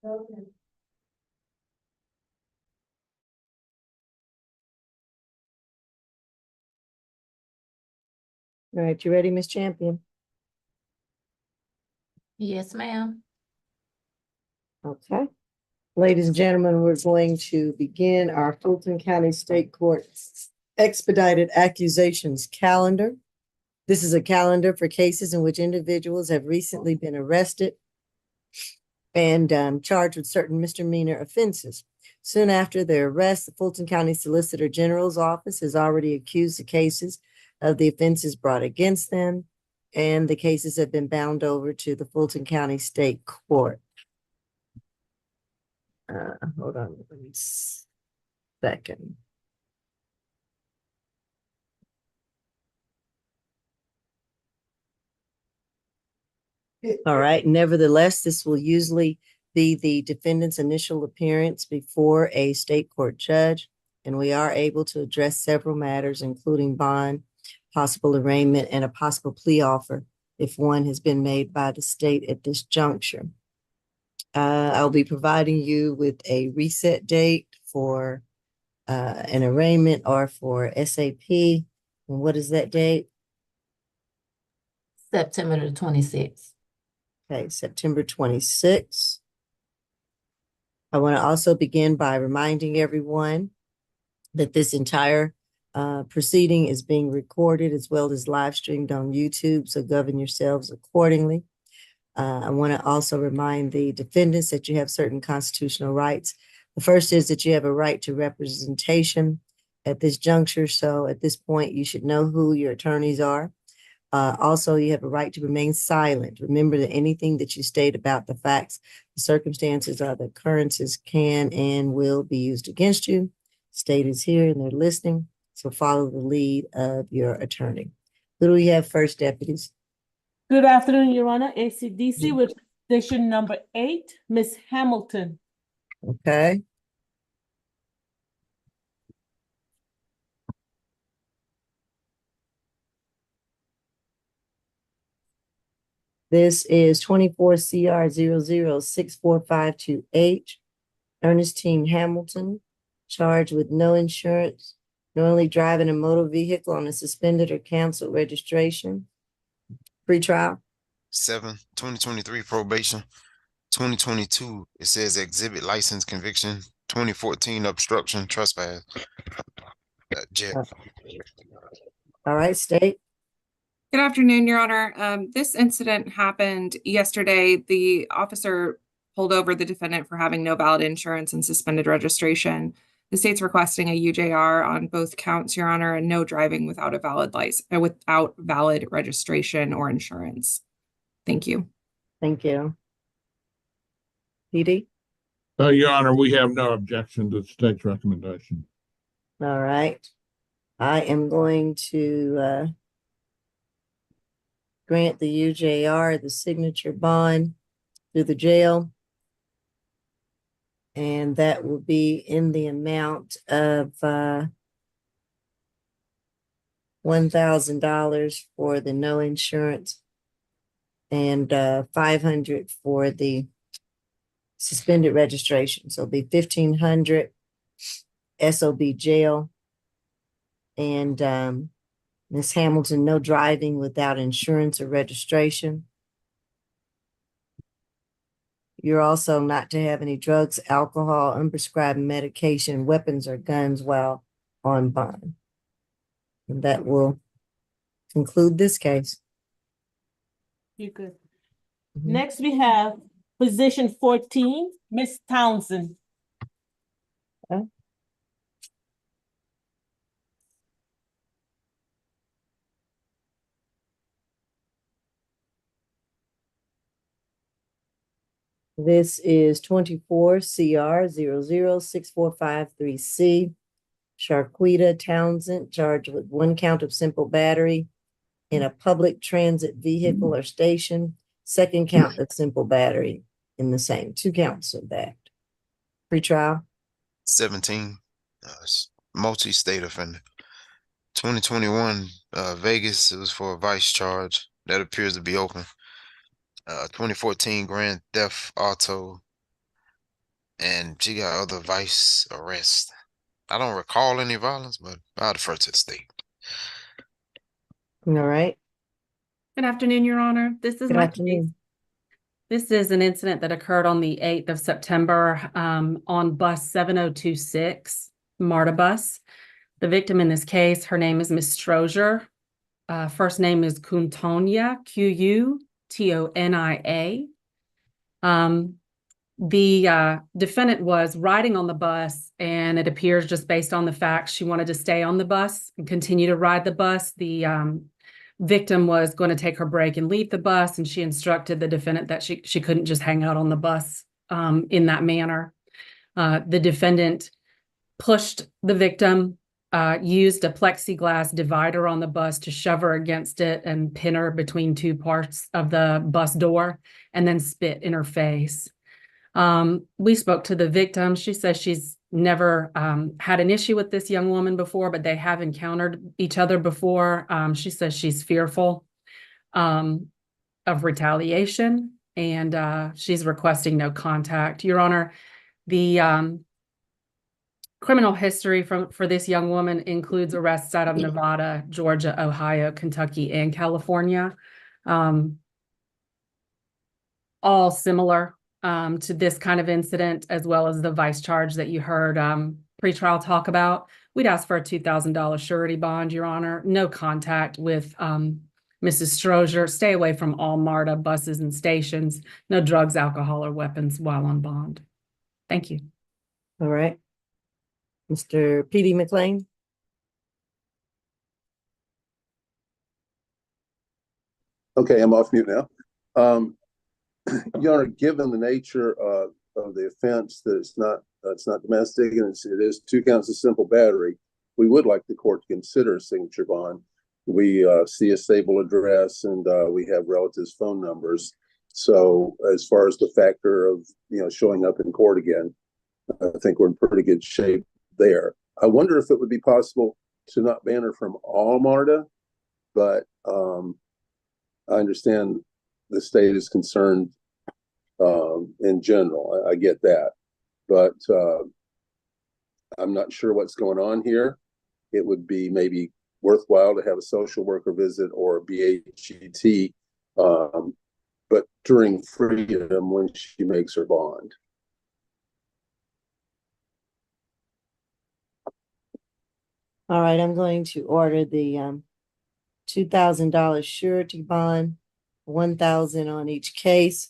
All right, you ready, Ms. Champion? Yes, ma'am. Okay. Ladies and gentlemen, we're going to begin our Fulton County State Court Expedited Accusations calendar. This is a calendar for cases in which individuals have recently been arrested and charged with certain misdemeanor offenses. Soon after their arrest, the Fulton County Solicitor General's office has already accused the cases of the offenses brought against them, and the cases have been bound over to the Fulton County State Court. Hold on one second. All right. Nevertheless, this will usually be the defendant's initial appearance before a state court judge, and we are able to address several matters, including bond, possible arraignment, and a possible plea offer if one has been made by the state at this juncture. I'll be providing you with a reset date for an arraignment or for SAP. And what is that date? September the 26th. Okay, September 26th. I want to also begin by reminding everyone that this entire proceeding is being recorded as well as live streamed on YouTube, so govern yourselves accordingly. I want to also remind the defendants that you have certain constitutional rights. The first is that you have a right to representation at this juncture, so at this point you should know who your attorneys are. Also, you have a right to remain silent. Remember that anything that you state about the facts, the circumstances, or the occurrences can and will be used against you. State is here and they're listening, so follow the lead of your attorney. Who do we have first, deputies? Good afternoon, Your Honor. ACDC with station number 8, Miss Hamilton. Okay. This is 24 CR 0064528. Ernestine Hamilton, charged with no insurance, knowingly driving a motor vehicle on a suspended or canceled registration. Pre-trial. 2023 probation. 2022, it says exhibit license conviction. 2014 obstruction trespass. Jail. All right, state. Good afternoon, Your Honor. This incident happened yesterday. The officer pulled over the defendant for having no valid insurance and suspended registration. The state's requesting a UJR on both counts, Your Honor, and no driving without a valid license, without valid registration or insurance. Thank you. Thank you. PD? Your Honor, we have no objection to the state's recommendation. All right. I am going to grant the UJR, the signature bond through the jail. And that will be in the amount of $1,000 for the no insurance and $500 for the suspended registration. So it'll be $1,500 SOB jail. And Ms. Hamilton, no driving without insurance or registration. You're also not to have any drugs, alcohol, unprescribed medication, weapons, or guns while on bond. And that will conclude this case. You good. Next, we have position 14, Miss Townsend. Okay. This is 24 CR 0064553C. Sharquita Townsend, charged with 1 count of simple battery in a public transit vehicle or station, 2nd count of simple battery in the same, 2 counts of that. Pre-trial. 17, multi-state offender. 2021, Vegas, it was for a vice charge that appears to be open. 2014 grand theft auto and she got other vice arrests. I don't recall any violence, but I'll defer to the state. All right. Good afternoon, Your Honor. This is Good my case. afternoon. This is an incident that occurred on the 8th of September on bus 7026, MARTA bus. The victim in this case, her name is Miss Strozier. First name is Quintonia, Qutonia. The defendant was riding on the bus, and it appears just based on the fact she wanted to stay on the bus and continue to ride the bus. The victim was going to take her break and leave the bus, and she instructed the defendant that she couldn't just hang out on the bus in that manner. The defendant pushed the victim, used a plexiglass divider on the bus to shove her against it and pin her between two parts of the bus door, and then spit in her face. We spoke to the victim. She says she's never had an issue with this young woman before, but they have encountered each other before. She says she's fearful of retaliation, and she's requesting no contact. Your Honor, the criminal history for this young woman includes arrests out of Nevada, Georgia, Ohio, Kentucky, and California, all similar to this kind of incident, as well as the vice charge that you heard pretrial talk about. We'd ask for a $2,000 surety bond, Your Honor. No contact with Mrs. Strozier. Stay away from all MARTA buses and stations. No drugs, alcohol, or weapons while on bond. Thank you. All right. Mr. P.D. McLean. Okay, I'm off mute now. Your Honor, given the nature of the offense, that it's not domestic and it is 2 counts of simple battery, we would like the court to consider a signature bond. We see a stable address, and we have relatives' phone numbers. So as far as the factor of showing up in court again, I think we're in pretty good shape there. I wonder if it would be possible to not ban her from all MARTA, but I understand the state is concerned in general. I get that, but I'm not sure what's going on here. It would be maybe worthwhile to have a social worker visit or a BHET, but during freedom when she makes her bond. All right, I'm going to order the $2,000 surety bond, $1,000 on each case.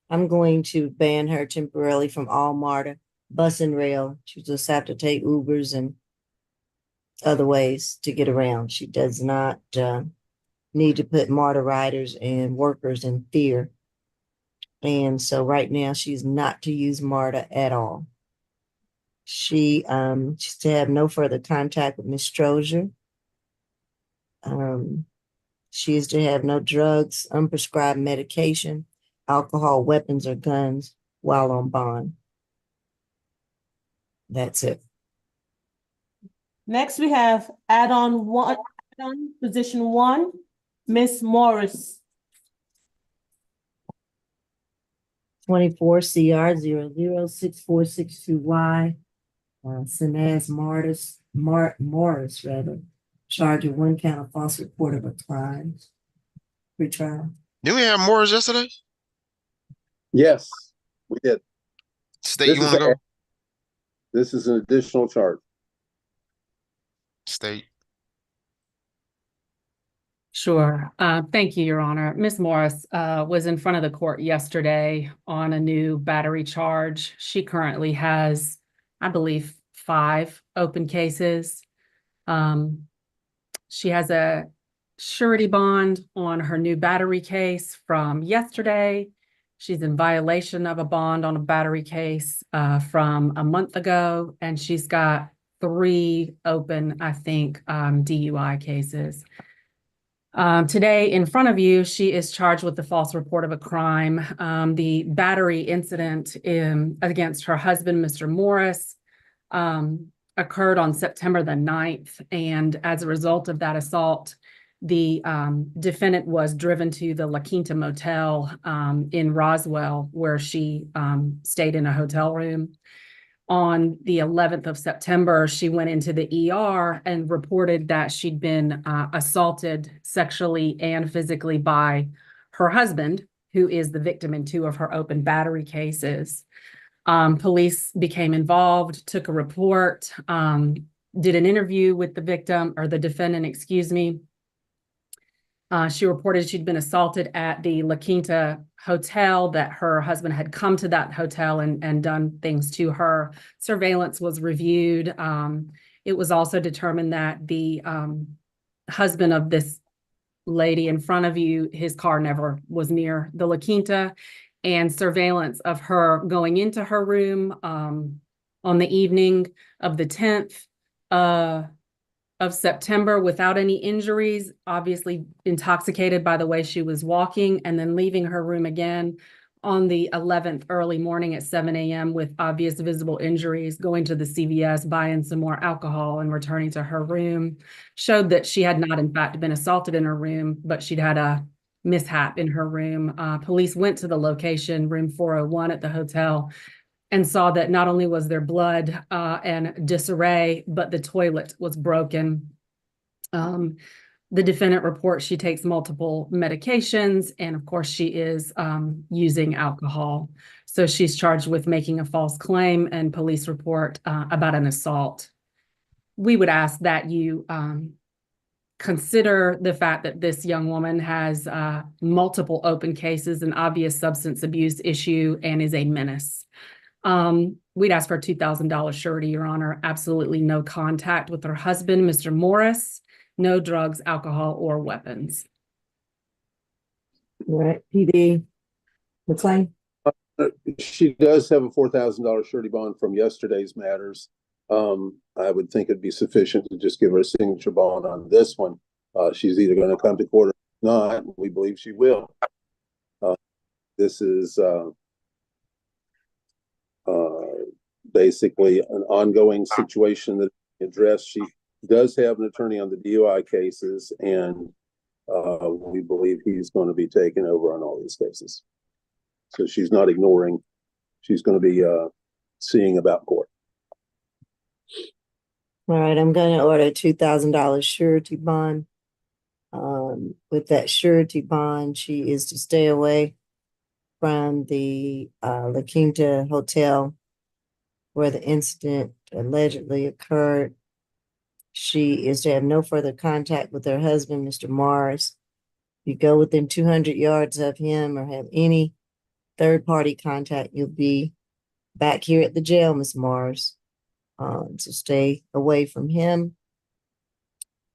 I'm going to ban her temporarily from all MARTA, bus and rail. She'll just have to take Ubers and other ways to get around. She does not need to put MARTA riders and workers in fear. And so right now she's not to use MARTA at all. She's to have no further contact with Ms. Strozier. She is to have no drugs, unprescribed medication, alcohol, weapons, or guns while on bond. That's it. Next, we have add-on position 1, Miss Morris. 24 CR 006462Y. Sinaz Morris, charged with 1 count of false report of a crime. Pretrial. Did we have more yesterday? Yes, we did. State, you want to go? This is an additional charge. State. Sure. Thank you, Your Honor. Ms. Morris was in front of the court yesterday on a new battery charge. She currently has, I believe, 5 open cases. She has a surety bond on her new battery case from yesterday. She's in violation of a bond on a battery case from a month ago, and she's got 3 open, I think, DUI cases. Today, in front of you, she is charged with the false report of a crime. The battery incident against her husband, Mr. Morris, occurred on September the 9th. And as a result of that assault, The defendant was driven to the La Quinta Motel in Roswell, where she stayed in a hotel room. On the 11th of September, she went into the ER and reported that she'd been assaulted sexually and physically by her husband, who is the victim in 2 of her open battery cases. Police became involved, took a report, did an interview with the victim or the defendant, excuse me. She reported she'd been assaulted at the La Quinta Hotel, that her husband had come to that hotel and done things to her. Surveillance was reviewed. It was also determined that the husband of this lady in front of you, his car never was near the La Quinta, and surveillance of her going into her room on the evening of the 10th of September without any injuries, obviously intoxicated by the way she was walking, and then leaving her room again on the 11th early morning at 7 a.m. with obvious visible injuries, going to the CVS, buying some more alcohol and returning to her room, showed that she had not in fact been assaulted in her room, but she'd had a mishap in her room. Police went to the location, room 401 at the hotel, and saw that not only was there blood and disarray, but the toilet was broken. The defendant reports she takes multiple medications, and of course she is using alcohol. So she's charged with making a false claim and police report about an assault. We would ask that you consider the fact that this young woman has multiple open cases, an obvious substance abuse issue, and is a menace. We'd ask for a $2,000 surety, Your Honor. Absolutely no contact with her husband, Mr. Morris, no drugs, alcohol, or weapons. All right, PD McLean. She does have a $4,000 surety bond from yesterday's matters. I would think it'd be sufficient to just give her a signature bond on this one. She's either going to come to court or not. We believe she will. This is basically an ongoing situation that addressed. She does have an attorney on the DUI cases, and we believe he's going to be taking over on all these cases. So she's not ignoring. She's going to be seeing about court. All right, I'm going to order a $2,000 surety bond. With that surety bond, she is to stay away from the La Quinta Hotel where the incident allegedly occurred. She is to have no further contact with her husband, Mr. Morris. If you go within 200 yards of him or have any third-party contact, you'll be back here at the jail, Ms. Morris. So stay away from him.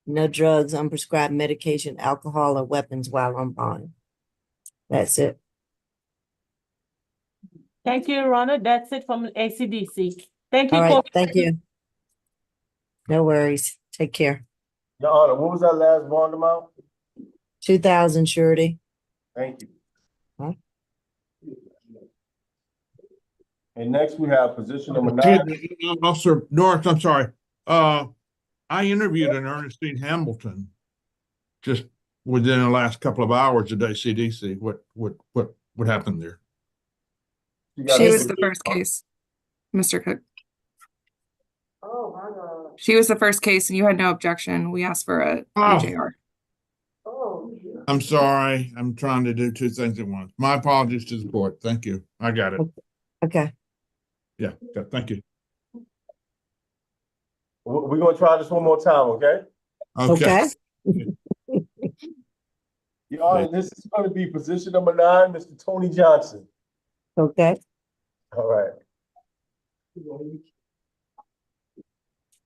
No drugs, unprescribed medication, alcohol, or weapons while on bond. That's it. Thank you, Your Honor. That's it from ACDC. Thank you. All right, Court. thank you. No worries. Take care. Your Honor, what was that last bond amount? 2,000 surety. Thank you. Huh? And next we have position number 9. Officer Norris, I'm sorry. I interviewed an Ernestine Hamilton just within the last couple of hours at ACDC. What happened there? She was the first case, Mr. Cook. Oh, my God. She was the first case and you had no objection. We asked for a UJR. Oh, I'm sorry. I'm trying to do 2 things at once. My apologies to the court. Thank you. I got it. okay. Yeah, thank you. We're going to try this one more time, okay? Okay. Your Honor, this is going to be position number 9, Mr. Tony Johnson. Okay. All right.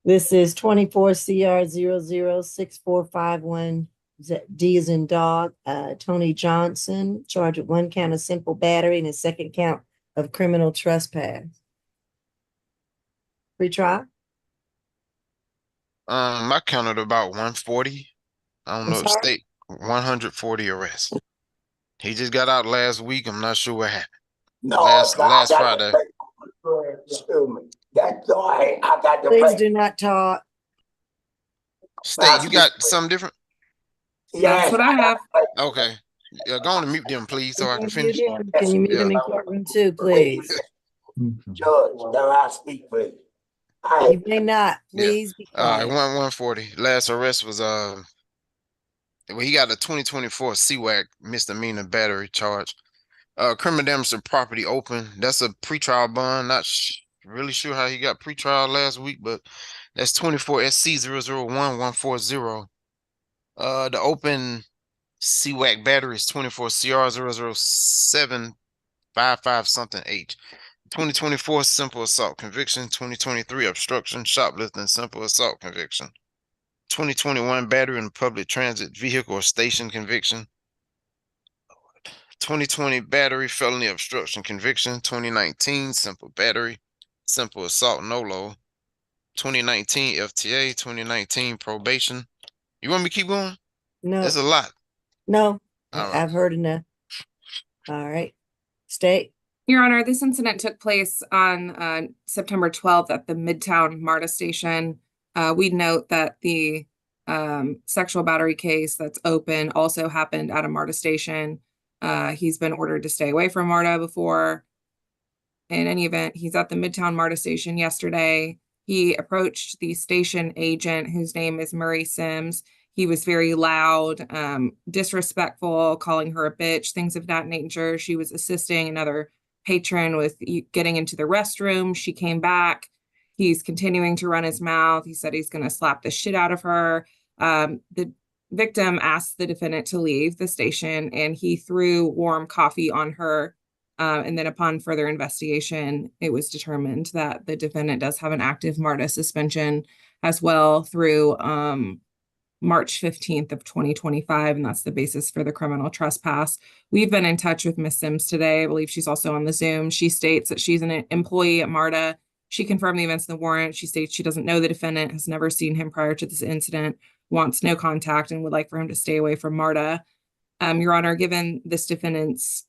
This is 24 CR 006451. D is in dog. Tony Johnson, charged with 1 count of simple battery and a 2nd count of criminal trespass. Retrial? I counted about 140. I don't I'm know if sorry? state 140 arrests. He just got out last week. I'm not sure what happened. Last Friday. Excuse me. That's why I got the Please break. do not talk. State, you got something different? That's what I have. Okay. Yeah, go on and mute them, please, so I can finish. Can you mute Yeah. him in courtroom too, please? Judge, now I speak, please. You may not, Yeah. please be All right, quiet. 140. Last arrest was well, he got a 2024 CWAC misdemeanor battery charge. Criminal damage to property open. That's a pretrial bond. Not really sure how he got pretrial last week, but that's 24 SC 001140. The open CWAC battery is 24 CR 00755 something H. 2024 simple assault conviction. 2023 obstruction, shoplifting, simple assault conviction. 2021 battery in public transit vehicle or station conviction. 2020 battery felony obstruction conviction. 2019 simple battery, simple assault no-low. 2019 FTA. 2019 probation. You want me to keep going? No, That's a lot. no, All right. I've heard enough. All right, state. Your Honor, this incident took place on September 12th at the Midtown MARTA station. We note that the sexual battery case that's open also happened at a MARTA station. He's been ordered to stay away from MARTA before. In any event, he's at the Midtown MARTA station yesterday. He approached the station agent, whose name is Murray Sims. He was very loud, disrespectful, calling her a bitch, things of that nature. She was assisting another patron with getting into the restroom. She came back. He's continuing to run his mouth. He said he's going to slap the shit out of her. The victim asked the defendant to leave the station, and he threw warm coffee on her. And then upon further investigation, it was determined that the defendant does have an active MARTA suspension as well through March 15th of 2025, and that's the basis for the criminal trespass. We've been in touch with Ms. Sims today. I believe she's also on the Zoom. She states that she's an employee at MARTA. She confirmed the events in the warrant. She states she doesn't know the defendant, has never seen him prior to this incident, wants no contact, and would like for him to stay away from MARTA. Your Honor, given this defendant's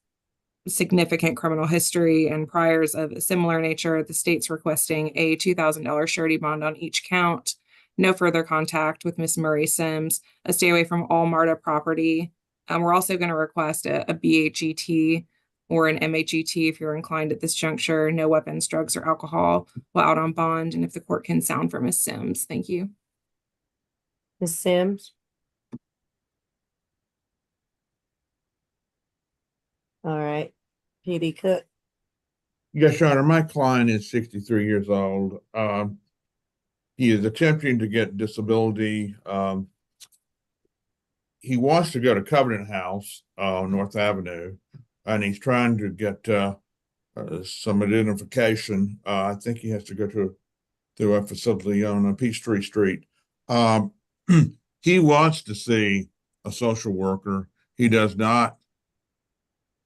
significant criminal history and priors of a similar nature, the state's requesting a $2,000 surety bond on each count. No further contact with Ms. Murray Sims, a stay away from all MARTA property. We're also going to request a BHET or an MHET if you're inclined at this juncture. No weapons, drugs, or alcohol while out on bond. And if the court can sound for Ms. Sims. Thank you. Ms. Sims? All right, PD Cook. Yes, Your Honor, my client is 63 years old. He is attempting to get disability. He wants to go to Covenant House on North Avenue, and he's trying to get some identification. I think he has to go to a facility on Peachtree Street. He wants to see a social worker. He does not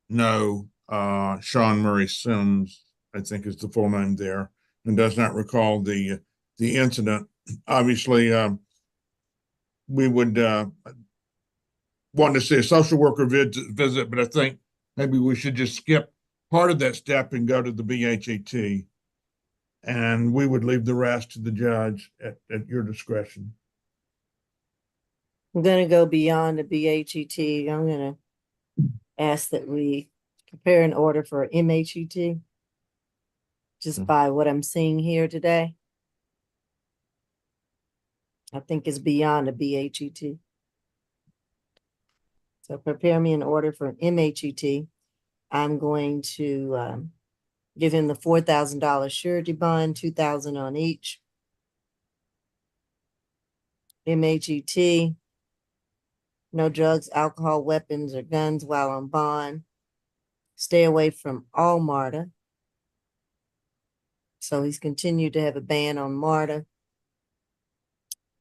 know Sean Murray Sims, I think is the full name there, and does not recall the incident. Obviously, we would want to see a social worker visit, but I think maybe we should just skip part of that step and go to the BHET. And we would leave the rest to the judge at your discretion. I'm gonna go beyond the BHET. I'm gonna ask that we prepare an order for MHET. Just by what I'm seeing here today. I think it's beyond the BHET. So prepare me an order for MHET. I'm going to give him the $4,000 surety bond, $2,000 on each. MHET, no drugs, alcohol, weapons, or guns while on bond. Stay away from all MARTA. So he's continued to have a ban on MARTA.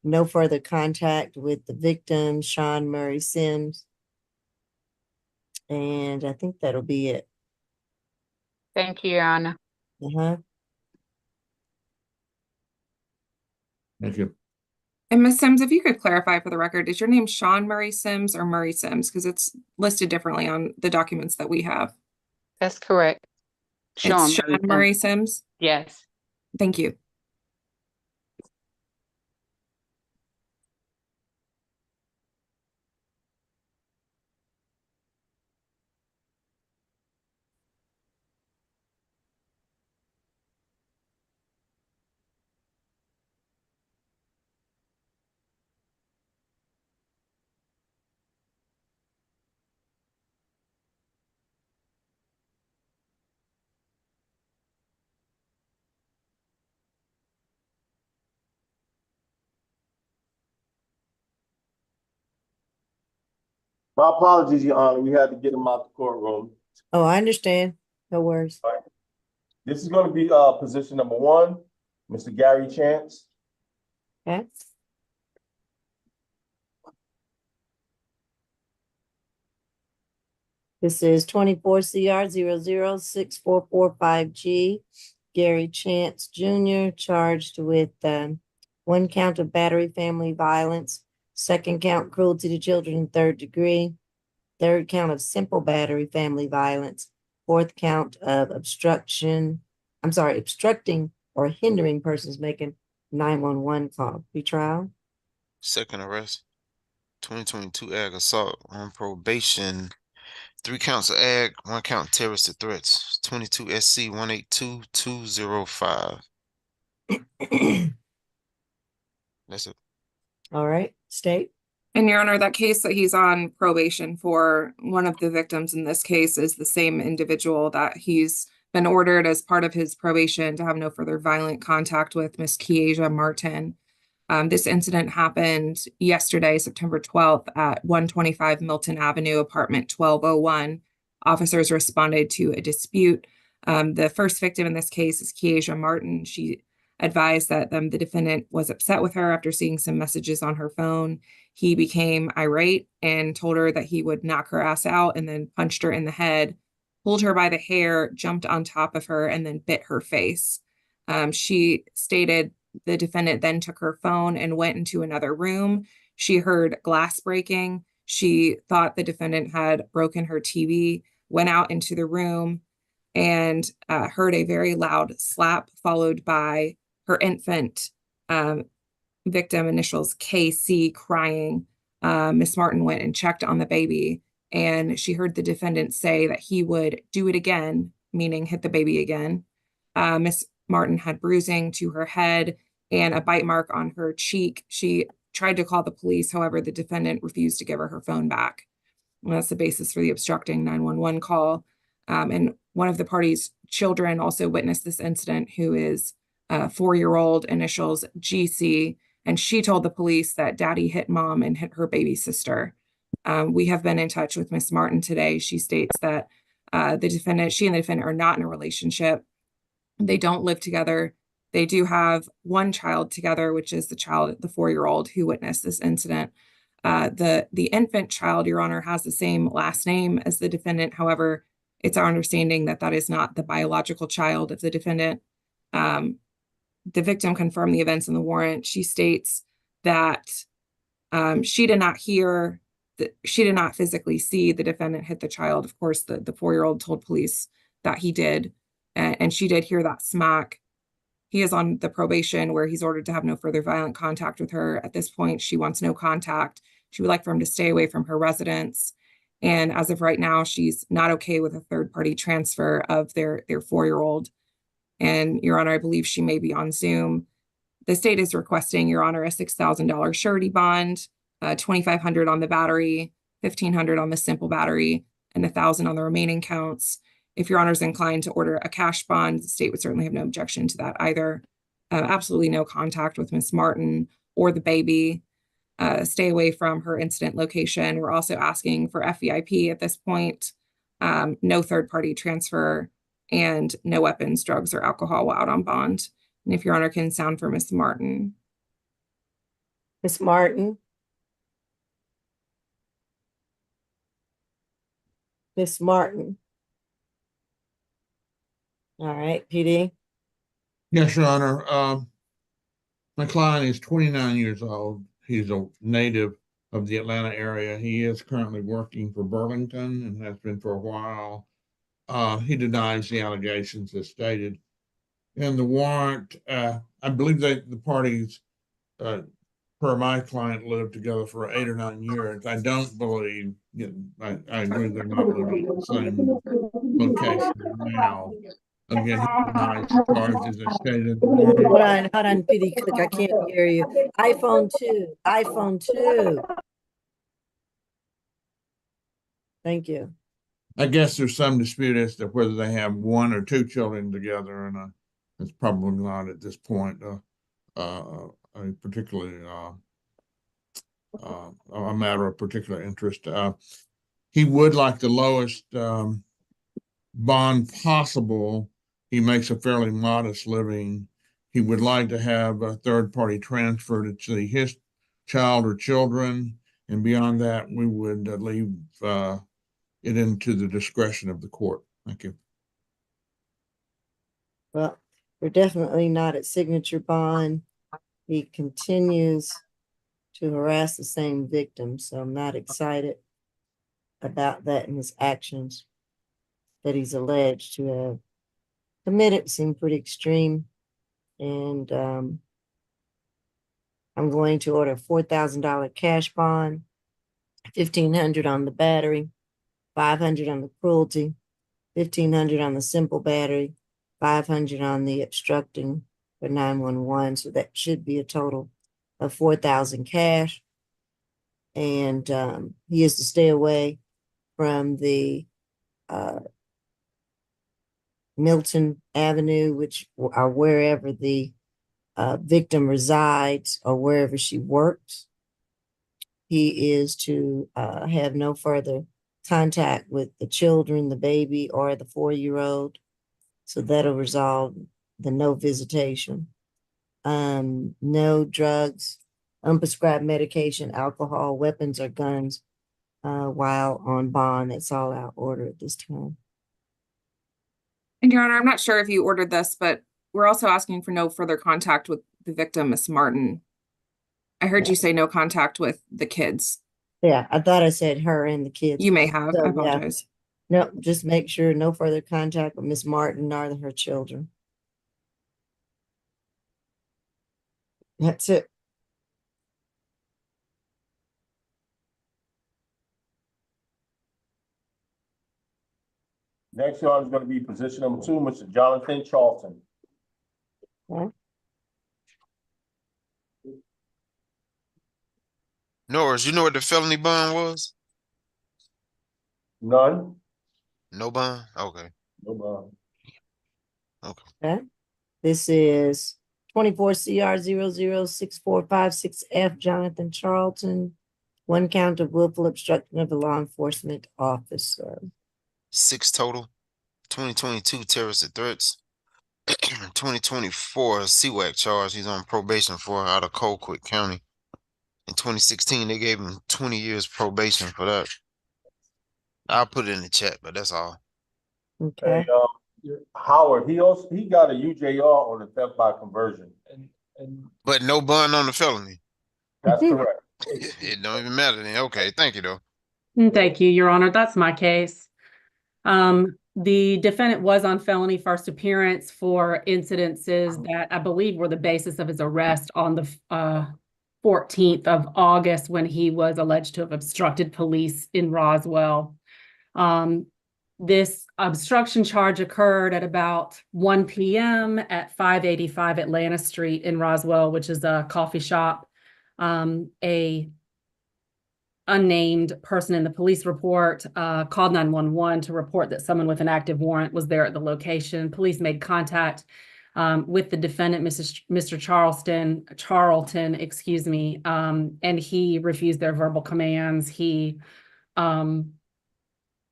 No further contact with the victim, Sean Murray Sims. And I think that'll be it. Thank you, Your Honor. Thank you. And Ms. Sims, if you could clarify for the record, is your name Sean Murray Sims or Murray Sims? Because it's listed differently on the documents that we have. That's correct. It's Sean Murray Sims? Yes. Thank you. My apologies, Your Honor. We had to get him out the courtroom. Oh, I understand. No worries. This is going to be position number 1, Mr. Gary Chance. Okay. This is 24 CR 006445G. Gary Chance Jr. charged with 1 count of battery family violence, 2nd count cruelty to children in 3rd degree, 3rd count of simple battery family violence, 4th count of obstructing or hindering persons making 911 call. Retrial. Second arrest, 2022 ag assault on probation. 3 counts of ag, 1 count terroristic threats. 22 SC 182205. That's it. All right, state. And Your Honor, that case that he's on probation for, one of the victims in this case is the same individual that he's been ordered as part of his probation to have no further violent contact with, Miss Kiesia Martin. This incident happened yesterday, September 12th at 125 Milton Avenue, apartment 1201. Officers responded to a dispute. The first victim in this case is Kiesia Martin. She advised that the defendant was upset with her after seeing some messages on her phone. He became irate and told her that he would knock her ass out, and then punched her in the head, pulled her by the hair, jumped on top of her, and then bit her face. She stated the defendant then took her phone and went into another room. She heard glass breaking. She thought the defendant had broken her TV, went out into the room, and heard a very loud slap, followed by her infant victim, initials KC, crying. Miss Martin went and checked on the baby, and she heard the defendant say that he would do it again, meaning hit the baby again. Miss Martin had bruising to her head and a bite mark on her cheek. She tried to call the police. However, the defendant refused to give her phone back. And that's the basis for the obstructing 911 call. And one of the party's children also witnessed this incident, who is a 4-year-old, initials GC, and she told the police that daddy hit mom and hit her baby sister. We have been in touch with Miss Martin today. She states that she and the defendant are not in a relationship. They don't live together. They do have 1 child together, which is the 4-year-old who witnessed this incident. The infant child, Your Honor, has the same last name as the defendant. However, it's our understanding that that is not the biological child of the defendant. The victim confirmed the events in the warrant. She states that she did not physically see the defendant hit the child. Of course, the 4-year-old told police that he did, and she did hear that smack. He is on the probation where he's ordered to have no further violent contact with her. At this point, she wants no contact. She would like for him to stay away from her residence. And as of right now, she's not okay with a third-party transfer of their 4-year-old. And Your Honor, I believe she may be on Zoom. The state is requesting, Your Honor, a $6,000 surety bond, $2,500 on the battery, $1,500 on the simple battery, and $1,000 on the remaining counts. If Your Honor is inclined to order a cash bond, the state would certainly have no objection to that either. Absolutely no contact with Miss Martin or the baby. Stay away from her incident location. We're also asking for FEIP at this point, no third-party transfer, and no weapons, drugs, or alcohol while out on bond. And if Your Honor can sound for Miss Martin. Miss Martin. Miss Martin. All right, PD. Yes, Your Honor. My client is 29 years old. He's a native of the Atlanta area. He is currently working for Burlington and has been for a while. He denies the allegations as stated. And the warrant, I believe that the parties, per my client, lived together for 8 or 9 years. I don't believe, I agree they're not living in the same location now. Again, he denies the charges as stated in the warrant. Hold on, PD, click, I can't hear you. iPhone 2. Thank you. I guess there's some dispute as to whether they have 1 or 2 children together, and it's probably not at this point a particularly a matter of particular interest. he would like the lowest bond possible. He makes a fairly modest living. He would like to have a third party transferred to his child or children. And beyond that, we would leave it into the discretion of the court. Thank you. Well, we're definitely not at signature bond. He continues to harass the same victim, so I'm not excited about that and his actions that he's alleged to have committed seem pretty extreme. And I'm going to order a $4,000 cash bond, $1,500 on the battery, $500 on the cruelty, $1,500 on the simple battery, $500 on the obstructing for 911. So that should be a total of $4,000 cash. And he is to stay away from the Milton Avenue, which or wherever the victim resides or wherever she works. He is to have no further contact with the children, the baby, or the 4-year-old. So that'll resolve the no visitation. No drugs, unprescribed medication, alcohol, weapons, or guns while on bond. That's all out order at this time. And Your Honor, I'm not sure if you ordered this, but we're also asking for no further contact with the victim, Miss Martin. I heard you say no contact with the kids. Yeah, I thought I said her and the kids. You may have. So, I yeah. apologize. No, just make sure no further contact with Miss Martin nor her children. That's it. Next, Your Honor, is going to be position number 2, Mr. Jonathan Charlton. Okay. Norris, you know what the felony bond was? None? No bond? Okay. No bond. Okay. This is 24 CR 006456F, Jonathan Charlton. 1 count of willful obstruction of a law enforcement officer. 6 total. 2022 terrorist threats. 2024 CWAC charge he's on probation for out of Colquitt County. In 2016, they gave him 20 years probation for that. I'll put it in the chat, but that's all. Okay. Hey, Howard, he got a UJR on the theft by conversion. But no bond on the felony. That's correct. It don't even matter then. Okay, thank you though. Thank you, Your Honor. That's my case. The defendant was on felony first appearance for incidences that I believe were the basis of his arrest on the 14th of August when he was alleged to have obstructed police in Roswell. This obstruction charge occurred at about 1 p.m. at 585 Atlanta Street in Roswell, which is a coffee shop. A unnamed person in the police report called 911 to report that someone with an active warrant was there at the location. Police made contact with the defendant, Mr. Charlton, excuse me, and he refused their verbal commands. He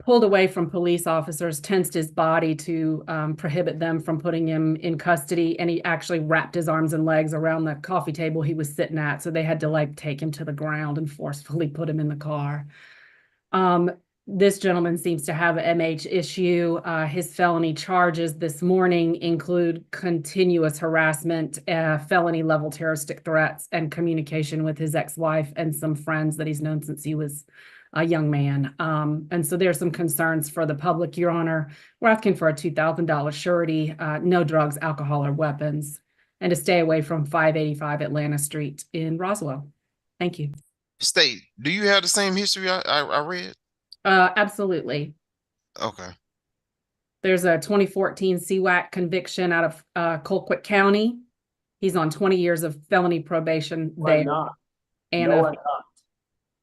pulled away from police officers, tensed his body to prohibit them from putting him in custody, and he actually wrapped his arms and legs around the coffee table he was sitting at, so they had to like take him to the ground and forcefully put him in the car. This gentleman seems to have an MH issue. His felony charges this morning include continuous harassment, felony level terroristic threats, and communication with his ex-wife and some friends that he's known since he was a young man. And so there's some concerns for the public, Your Honor. We're asking for a $2,000 surety, no drugs, alcohol, or weapons, and to stay away from 585 Atlanta Street in Roswell. Thank you. State, do you have the same history I read? Absolutely. Okay. There's a 2014 CWAC conviction out of Colquitt County. He's on 20 years of felony probation there. And No, I'm not.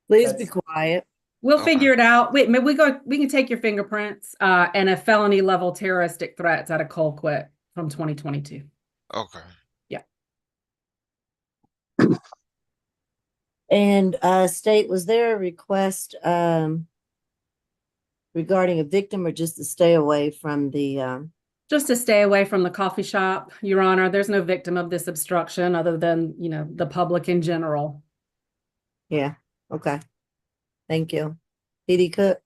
Please be quiet. we'll Okay. figure it out. Wait, maybe we can take your fingerprints and a felony level terroristic threats out of Colquitt from 2022. Okay. And State, was there a request regarding a victim or just to stay away from the, Just to stay away from the coffee shop, Your Honor, there's no victim of this obstruction other than, the public in general. yeah, okay. Thank you. PD Cook,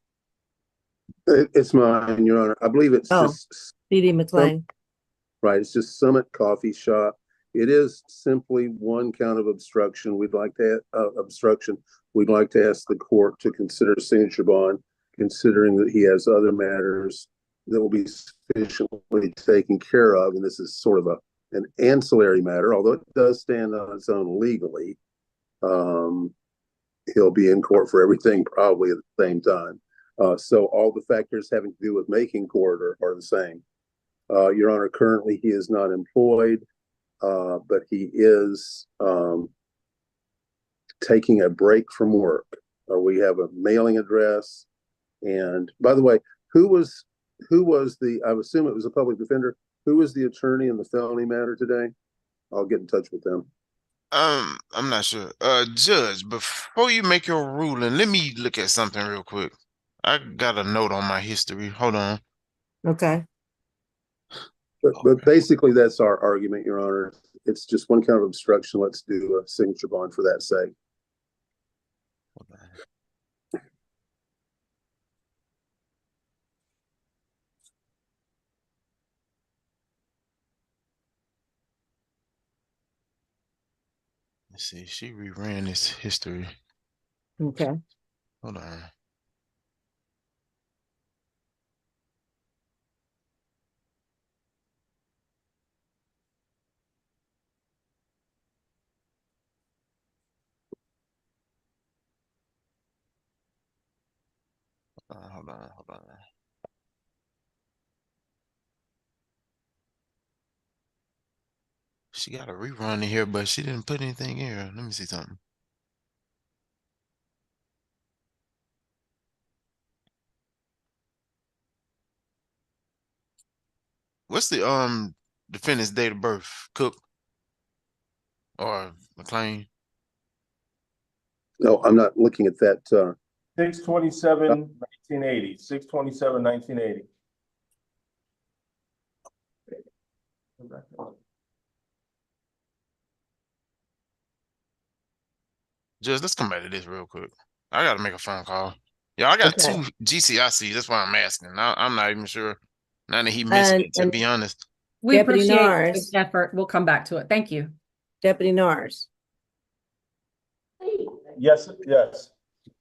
It's mine, Your Honor. I believe it's Oh. just, PD McLean. right, it's just Summit Coffee Shop. It is simply one count of obstruction. We'd like to, We'd like to ask the court to consider signature bond, considering that he has other matters that will be sufficiently taken care of. And this is sort of an ancillary matter, although it does stand on its own legally. He'll be in court for everything probably at the same time. So all the factors having to do with making court are the same. Your Honor, currently he is not employed, but he is taking a break from work. We have a mailing address. And by the way, who was I would assume it was a public defender. Who was the attorney in the felony matter today? I'll get in touch with them. I'm not sure. Judge, before you make your ruling, let me look at something real quick. I got a note on my history. Hold on. Okay, But basically that's our argument, Your Honor. It's just one count of obstruction. Let's do a signature bond for that sake. Let's see. She reran this history. okay. Hold on. Hold on. She got a rerun in here, but she didn't put anything in here. Let me see something. What's the defendant's date of birth? Cook or McLean? No, I'm not looking at that. 6/27/1980. 6/27/1980. Just let's come back to this real quick. I gotta make a phone call. Yeah, I got Okay. two GCIC. That's why I'm asking. I'm not even sure. Now that he mentioned it, to And- be honest. We Deputy appreciate Nars. the effort. We'll come back to it. Thank you. Deputy Nars, Yes, yes.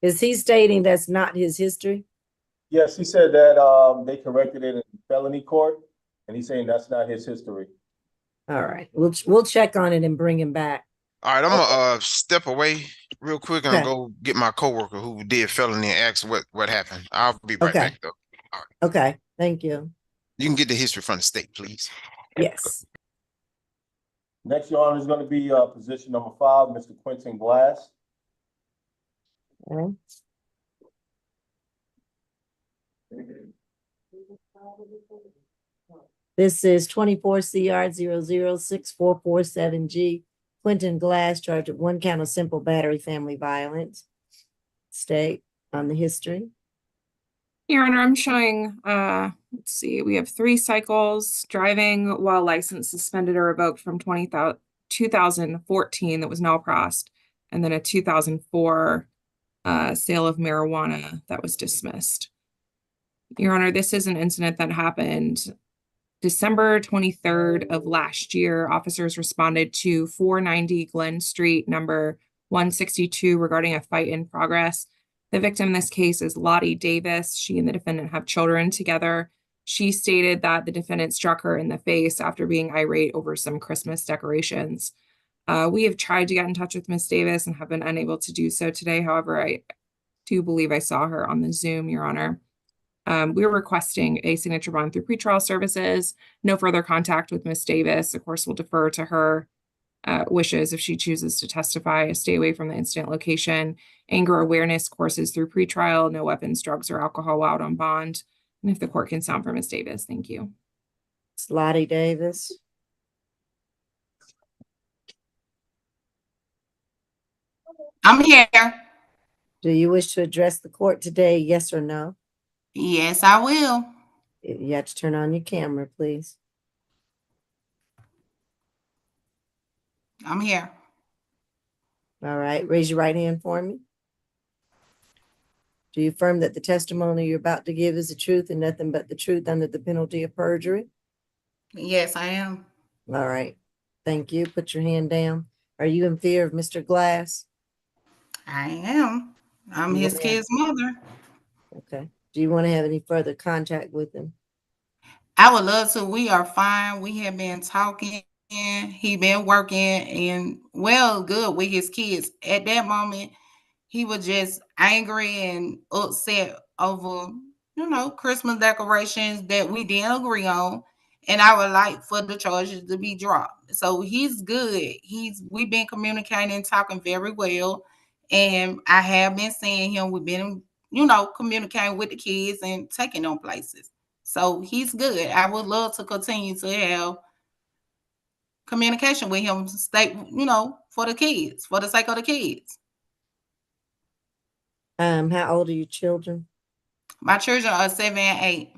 is he stating that's not his history? Yes, he said that they corrected it in felony court, and he's saying that's not his history. All right, we'll check on it and bring him back. All right, I'm gonna step away real quick and Okay. go get my coworker who did felony and ask what happened. I'll be right Okay. back though. Okay, thank you. You can get the history from the state, please. Yes. Next, Your Honor, is going to be position number 5, Mr. Quentin Glass. Okay. This is 24 CR 0064447G. Quentin Glass charged with one count of simple battery family violence. State on the history. Your Honor, I'm showing, let's see, we have 3 cycles, driving while license suspended or revoked from 2014 that was now passed, and then a 2004 sale of marijuana that was dismissed. Your Honor, this is an incident that happened December 23rd of last year. Officers responded to 490 Glen Street, number 162, regarding a fight in progress. The victim in this case is Lottie Davis. She and the defendant have children together. She stated that the defendant struck her in the face after being irate over some Christmas decorations. We have tried to get in touch with Ms. Davis and have been unable to do so today. However, I do believe I saw her on the Zoom, Your Honor. We are requesting a signature bond through pretrial services. No further contact with Ms. Davis. Of course, we'll defer to her wishes if she chooses to testify. Stay away from the incident location. Anger awareness courses through pretrial. No weapons, drugs, or alcohol out on bond. And if the court can sound for Ms. Davis, thank you. It's Lottie Davis. I'm here. Do you wish to address the court today, yes or no? Yes, I will. You have to turn on your camera, please. I'm here. All right, raise your right hand for me. Do you affirm that the testimony you're about to give is the truth and nothing but the truth under the penalty of perjury? Yes, I am. All right, thank you. Put your hand down. Are you in fear of Mr. Glass? I am. I'm You his wanna- kid's mother. Okay. Do you want to have any further contact with him? I would love to. We are fine. We have been talking. He been working and well, good with his kids. At that moment, he was just angry and upset over, Christmas decorations that we didn't agree on. And I would like for the charges to be dropped. So he's good. We've been communicating and talking very well. And I have been seeing him. We've been, communicating with the kids and taking them places. So he's good. I would love to continue to have communication with him, stay, for the kids, for the sake of the kids. How old are your children? My children are 7 and 8.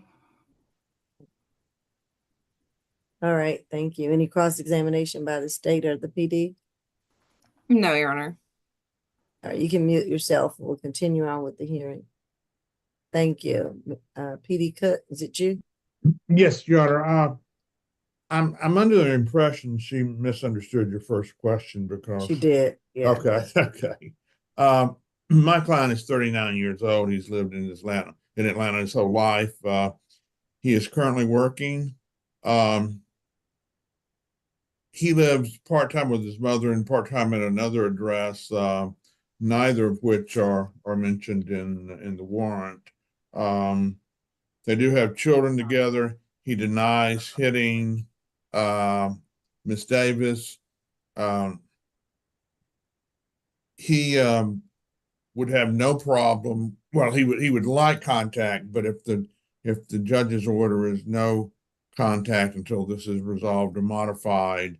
All right, thank you. Any cross-examination by the state or the PD? No, Your Honor. All right, you can mute yourself. We'll continue on with the hearing. Thank you. PD Cook, is it you? Yes, Your Honor. I'm under the impression she misunderstood your first question because She did, yeah. Okay. My client is 39 years old. He's lived in Atlanta his whole life. He is currently working. He lives part-time with his mother and part-time at another address, neither of which are mentioned in the warrant. They do have children together. He denies hitting Miss Davis. He would have no problem. Well, he would like contact, but if the judge's order is no contact until this is resolved or modified,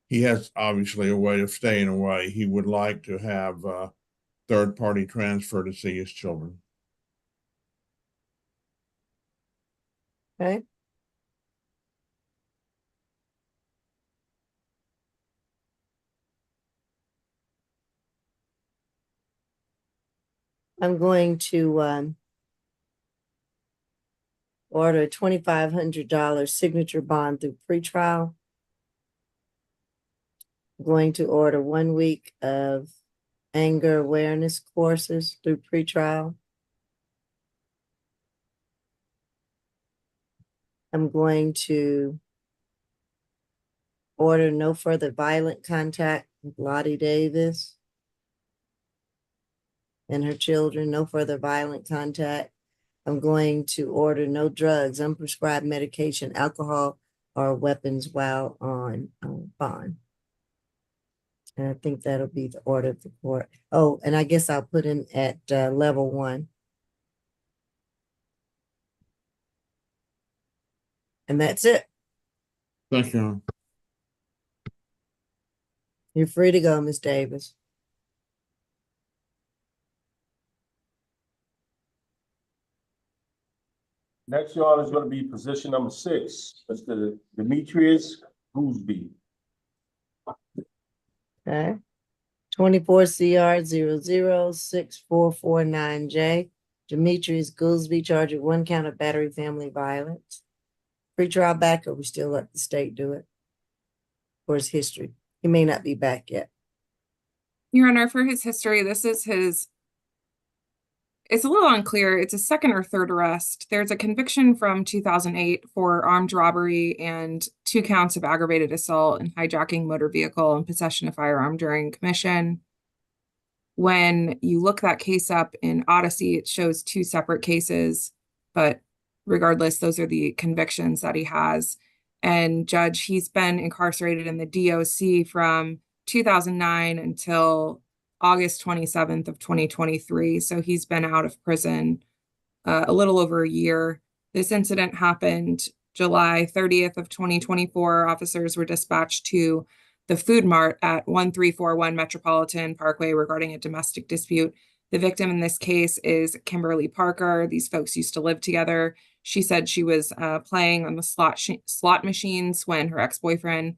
he has obviously a way of staying away. He would like to have a third-party transfer to see his children. Okay. I'm going to order a $2,500 signature bond through pretrial. I'm going to order 1 week of anger awareness courses through pretrial. I'm going to order no further violent contact with Lottie Davis and her children, no further violent contact. I'm going to order no drugs, unprescribed medication, alcohol, or weapons while on bond. And I think that'll be the order of the court. Oh, and I guess I'll put him at level 1. And that's it. Thank you. You're free to go, Ms. Davis. Next, Your Honor, is going to be position number 6, Mr. Demetrius Gooseby. Okay. 24 CR 0064449J. Demetrius Goolsby charged with 1 count of battery family violence. Pretrial back, or we still let the state do it? For his history. He may not be back yet. Your Honor, for his history, this is it's a little unclear. It's a second or third arrest. There's a conviction from 2008 for armed robbery and 2 counts of aggravated assault and hijacking motor vehicle and possession of firearm during commission. When you look that case up in Odyssey, it shows 2 separate cases, but regardless, those are the convictions that he has. And Judge, he's been incarcerated in the DOC from 2009 until August 27th of 2023. So he's been out of prison a little over a year. This incident happened July 30th of 2024. Officers were dispatched to the Food Mart at 1341 Metropolitan Parkway regarding a domestic dispute. The victim in this case is Kimberly Parker. These folks used to live together. She said she was playing on the slot machines when her ex-boyfriend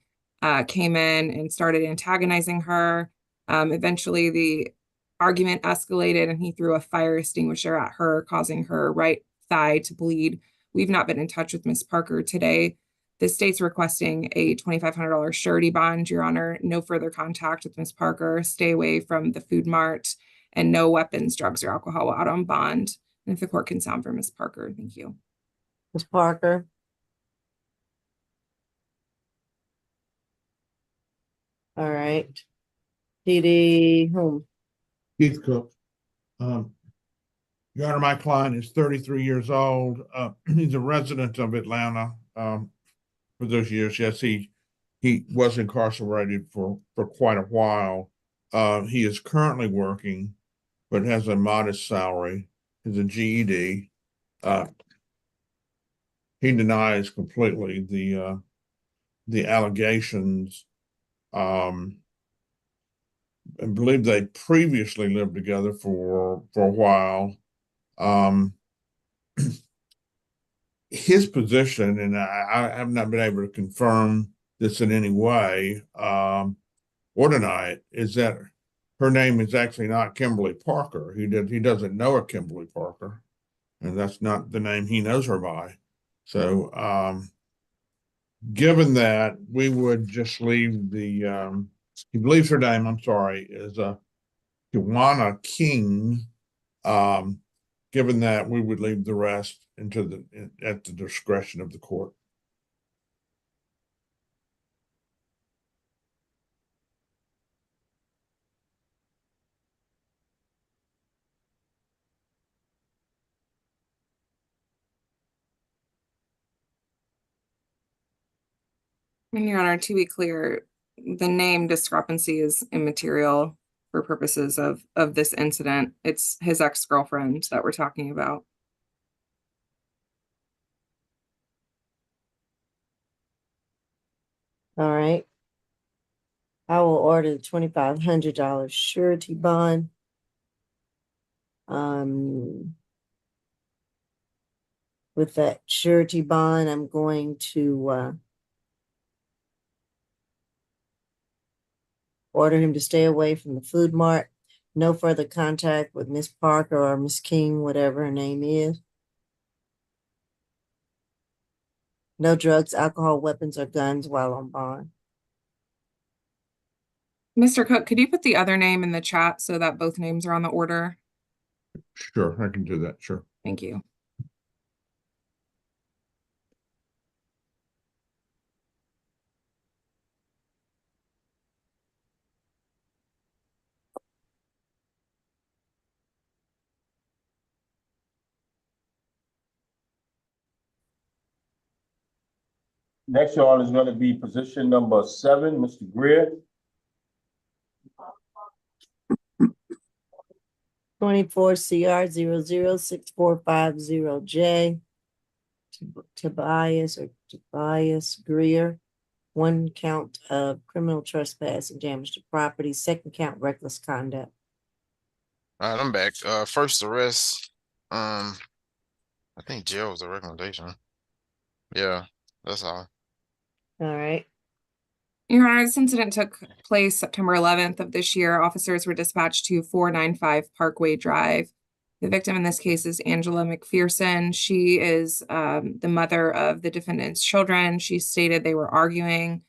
came in and started antagonizing her. Eventually, the argument escalated and he threw a fire extinguisher at her, causing her right thigh to bleed. We've not been in touch with Ms. Parker today. The state's requesting a $2,500 surety bond, Your Honor. No further contact with Ms. Parker. Stay away from the food mart, and no weapons, drugs, or alcohol out on bond. And if the court can sound for Ms. Parker, thank you. Ms. Parker? All right. PD whom? Keith Cook. Your Honor, my client is 33 years old. He's a resident of Atlanta. For those years, yes, he was incarcerated for quite a while. He is currently working, but has a modest salary, has a GED. He denies completely the allegations. I believe they previously lived together for a while. His position, and I have not been able to confirm this in any way or deny it, is that her name is actually not Kimberly Parker. He doesn't know a Kimberly Parker, and that's not the name he knows her by. So given that, we would just leave the he believes her name, I'm sorry, is Joanna King. Given that, we would leave the rest at the discretion of the court. And Your Honor, to be clear, the name discrepancy is immaterial for purposes of this incident. It's his ex-girlfriend that we're talking about. All right. I will order the $2,500 surety bond. With that surety bond, I'm going to order him to stay away from the food mart. No further contact with Miss Parker or Miss King, whatever her name is. No drugs, alcohol, weapons, or guns while on bond. Mr. Cook, could you put the other name in the chat so that both names are on the order? Sure, I can do that, sure. Thank you. Next, Your Honor, is going to be position number 7, Mr. Greer. 24 CR 006450J. Tobias Greer. 1 count of criminal trespass and damage to property. 2nd count reckless conduct. All right, I'm back. First arrest. I think jail was a recommendation. Yeah, that's all. All right. Your Honor, this incident took place September 11th of this year. Officers were dispatched to 495 Parkway Drive. The victim in this case is Angela McPherson. She is the mother of the defendant's children. She stated they were arguing.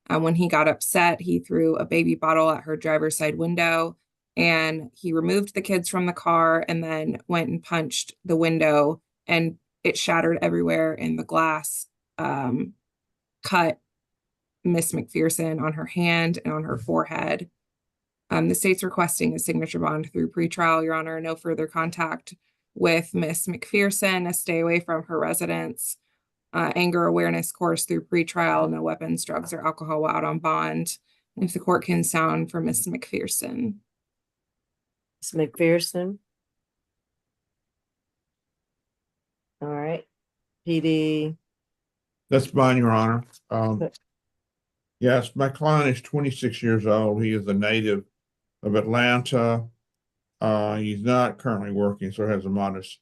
When he got upset, he threw a baby bottle at her driver's side window, and he removed the kids from the car and then went and punched the window, and it shattered everywhere, and the glass cut Miss McPherson on her hand and on her forehead. The state's requesting a signature bond through pretrial, Your Honor. No further contact with Miss McPherson. A stay away from her residence. Anger awareness course through pretrial. No weapons, drugs, or alcohol while out on bond. And if the court can sound for Miss McPherson. Miss McPherson. All right. PD. That's fine, Your Honor. Yes, my client is 26 years old. He is a native of Atlanta. He's not currently working, so has a modest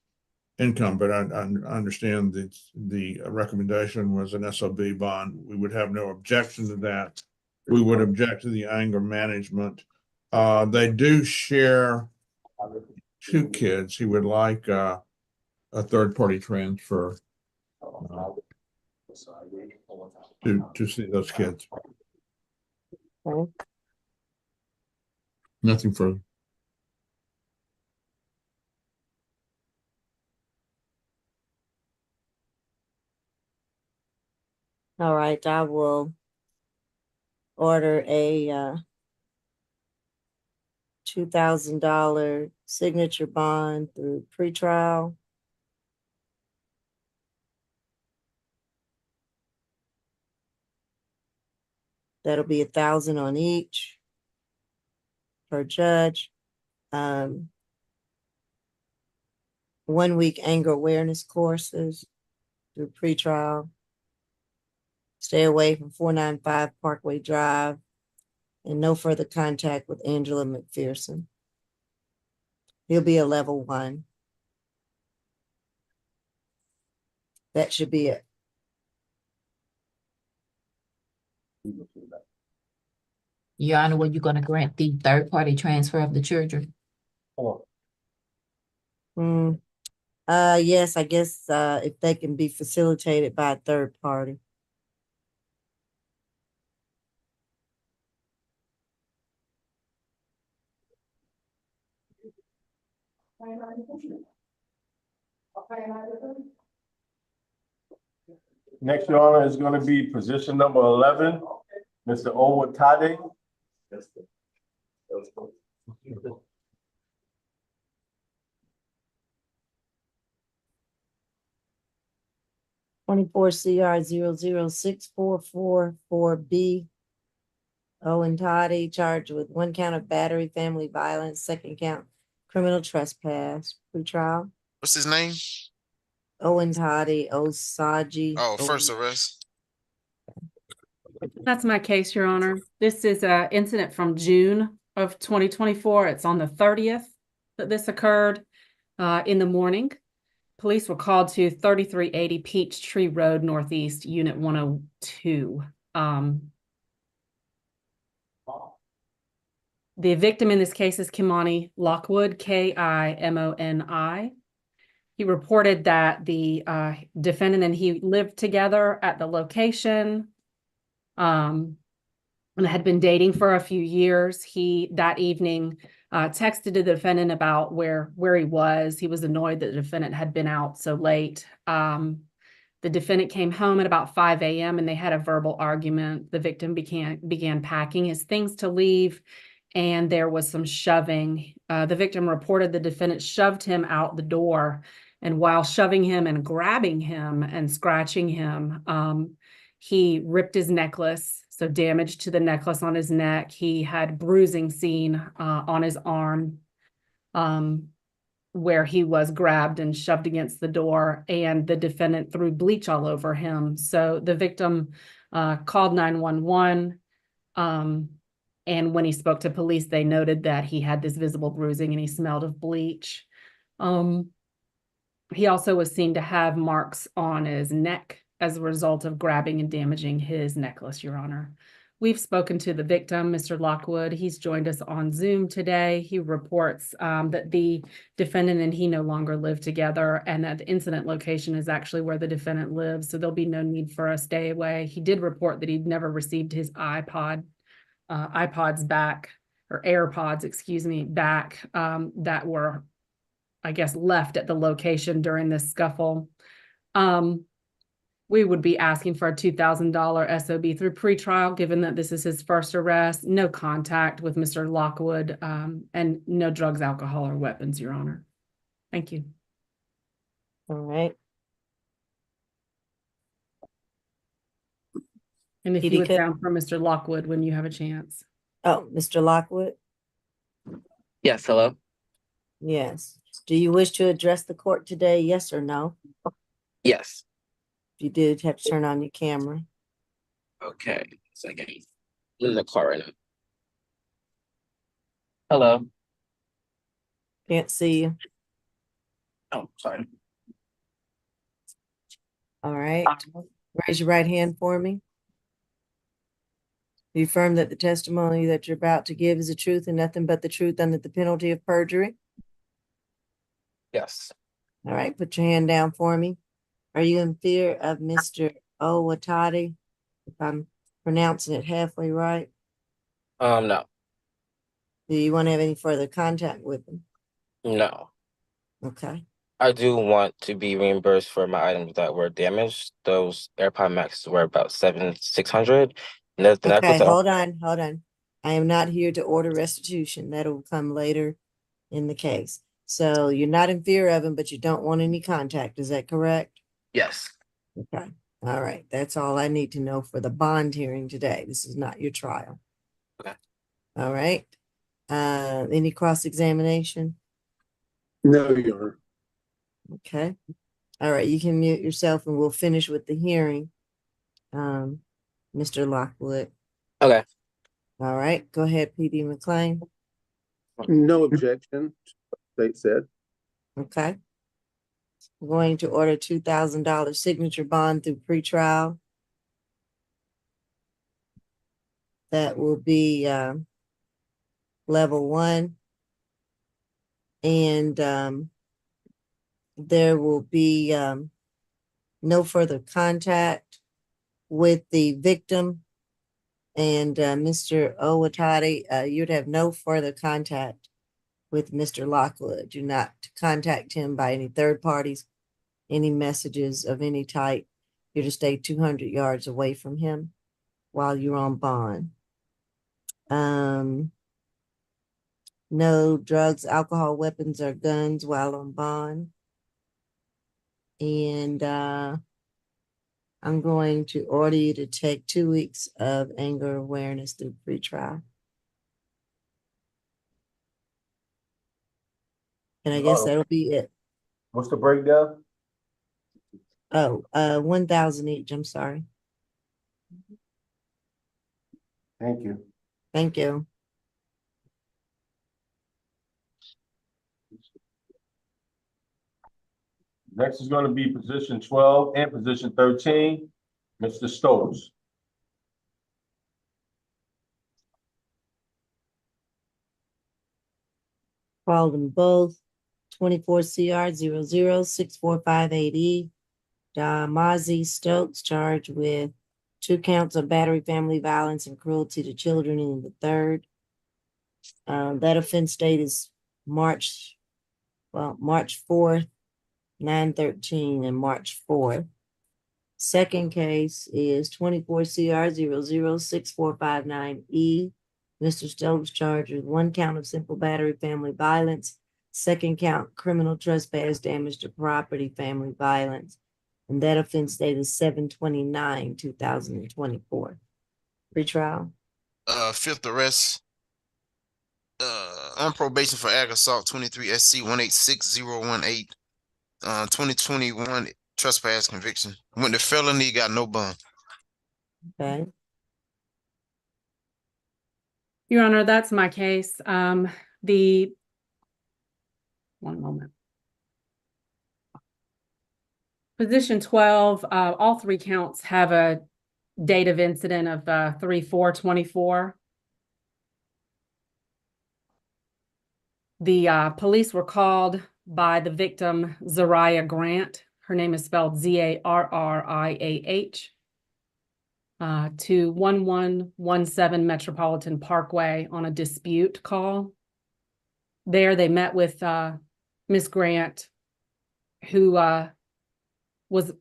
income, but I understand that the recommendation was an SOB bond. We would have no objection to that. We would object to the anger management. They do share 2 kids. He would like a third-party transfer to see those kids. Okay. Nothing further. All right, I will order a $2,000 signature bond through pretrial. That'll be 1,000 on each per judge. 1 week anger awareness courses through pretrial. Stay away from 495 Parkway Drive, and no further contact with Angela McPherson. He'll be a level 1. That should be it. Your Honor, were you gonna grant the third-party transfer of the children? Yes, I guess if they can be facilitated by a third party. Next, Your Honor, is gonna be position number 11, Mr. Owatade. 24 CR 006444B. Owen Toddy charged with 1 count of battery, family violence, 2nd count criminal trespass. Pretrial. What's his name? Owen Toddy Osaji. Oh, first arrest. That's my case, Your Honor. This is an incident from June of 2024. It's on the 30th that this occurred in the morning. Police were called to 3380 Peachtree Road Northeast, Unit 102. The victim in this case is Kimani Lockwood, Kimoni. He reported that the defendant and he lived together at the location and had been dating for a few years. He, that evening, texted the defendant about where he was. He was annoyed that the defendant had been out so late. The defendant came home at about 5 a.m. and they had a verbal argument. The victim began packing his things to leave, and there was some shoving. The victim reported the defendant shoved him out the door, and while shoving him and grabbing him and scratching him, he ripped his necklace, so damage to the necklace on his neck. He had bruising seen on his arm where he was grabbed and shoved against the door, and the defendant threw bleach all over him. So the victim called 911. And when he spoke to police, they noted that he had this visible bruising and he smelled of bleach. He also was seen to have marks on his neck as a result of grabbing and damaging his necklace, Your Honor. We've spoken to the victim, Mr. Lockwood. He's joined us on Zoom today. He reports that the defendant and he no longer live together, and that the incident location is actually where the defendant lives, so there'll be no need for a stay away. He did report that he'd never received his iPods back, or AirPods, excuse me, back, that were, I guess, left at the location during this scuffle. We would be asking for a $2,000 SOB through pretrial, given that this is his first arrest, no contact with Mr. Lockwood, and no drugs, alcohol, or weapons, Your Honor. Thank you. All right. And if Did you he would co- sound for Mr. Lockwood when you have a chance. Oh, Mr. Lockwood? Yes, hello. Yes. Do you wish to address the court today? Yes or no? Yes. If you did, have to turn on your camera. Okay. Second. I'm in the car right now. Hello. Can't see you. Oh, sorry. All right. Raise your right hand for me. You affirm that the testimony that you're about to give is the truth and nothing but the truth under the penalty of perjury. Yes. All right, put your hand down for me. Are you in fear of Mr. Owatadi? If I'm pronouncing it halfway right. No. Do you want to have any further contact with him? No. Okay. I do want to be reimbursed for my items that were damaged. Those AirPod Maxes were about $600. Okay, hold on. I am not here to order restitution. That'll come later in the case. So you're not in fear of him, but you don't want any contact. Is that correct? Yes. Okay. All right. That's all I need to know for the bond hearing today. This is not your trial. Okay. All right. Any cross-examination? No, Your Honor. Okay. All right. You can mute yourself and we'll finish with the hearing. Mr. Lockwood. Okay. All right. Go ahead, PD McLean. No objection, state said. Okay. We're going to order $2,000 signature bond through pretrial. That will be level 1. And there will be no further contact with the victim. And Mr. Owatadi, you'd have no further contact with Mr. Lockwood. Do not contact him by any third parties, any messages of any type. You're to stay 200 yards away from him while you're on bond. No drugs, alcohol, weapons, or guns while on bond. And I'm going to order you to take 2 weeks of anger awareness through pretrial. And I guess that'll be it. What's the breakdown? Oh, 1,000 each. I'm sorry. Thank you. Thank you. Next is gonna be position 12 and position 13, Mr. Stokes. Call them both. 24 CR 006458E. Damazi Stokes charged with 2 counts of battery, family violence, and cruelty to children in the third. That offense date is March 4th, 9/13, and March 4th. Second case is 24 CR 006459E. Mr. Stokes charged with 1 count of simple battery, family violence, 2nd count criminal trespass, damage to property, family violence. And that offense date is 7/29/2024. Pretrial. Fifth arrest. On probation for ag assault 23 SC 186018. 2021 trespass conviction. Went to felony, got no bond. Okay. Your Honor, that's my case. One moment. Position 12, all 3 counts have a date of incident of 3/4/24. The police were called by the victim, Zariah Grant. Her name is spelled Zarriah, to 1117 Metropolitan Parkway on a dispute call. There they met with Ms. Grant, who was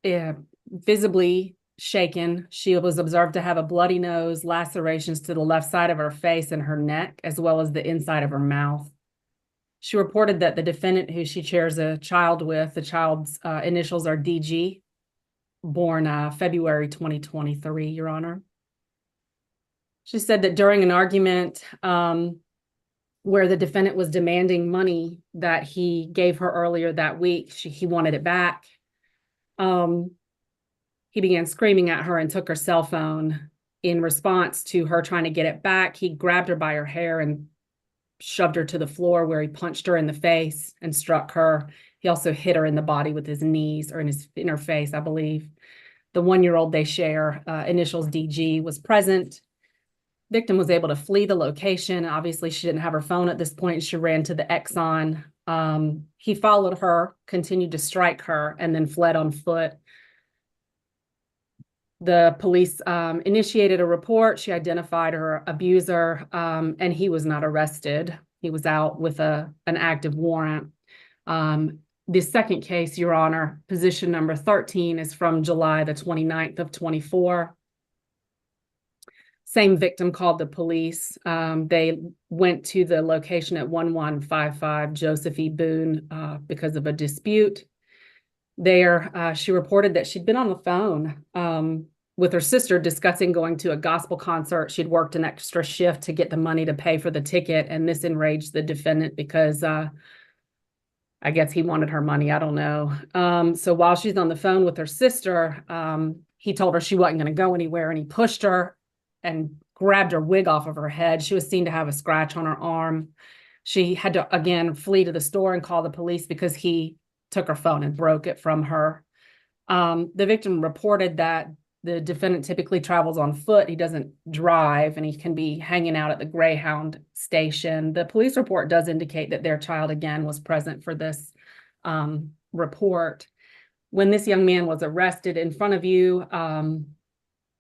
visibly shaken. She was observed to have a bloody nose, lacerations to the left side of her face and her neck, as well as the inside of her mouth. She reported that the defendant, who she shares a child with, the child's initials are DG, born February 2023, Your Honor. She said that during an argument where the defendant was demanding money that he gave her earlier that week, he wanted it back. He began screaming at her and took her cell phone. In response to her trying to get it back, he grabbed her by her hair and shoved her to the floor where he punched her in the face and struck her. He also hit her in the body with his knees or in her face, I believe. The 1-year-old they share, initials DG, was present. Victim was able to flee the location. Obviously, she didn't have her phone at this point. She ran to the Exxon. He followed her, continued to strike her, and then fled on foot. The police initiated a report. She identified her abuser, and he was not arrested. He was out with an active warrant. The second case, Your Honor, position number 13, is from July the 29th of 24. Same victim called the police. They went to the location at 1155 Joseph E. Boone because of a dispute. There, she reported that she'd been on the phone with her sister discussing going to a gospel concert. She'd worked an extra shift to get the money to pay for the ticket, and this enraged the defendant because I guess he wanted her money. I don't know. So while she's on the phone with her sister, he told her she wasn't going to go anywhere, and he pushed her and grabbed her wig off of her head. She was seen to have a scratch on her arm. She had to, again, flee to the store and call the police because he took her phone and broke it from her. The victim reported that the defendant typically travels on foot. He doesn't drive, and he can be hanging out at the Greyhound station. The police report does indicate that their child, again, was present for this report. When this young man was arrested in front of you on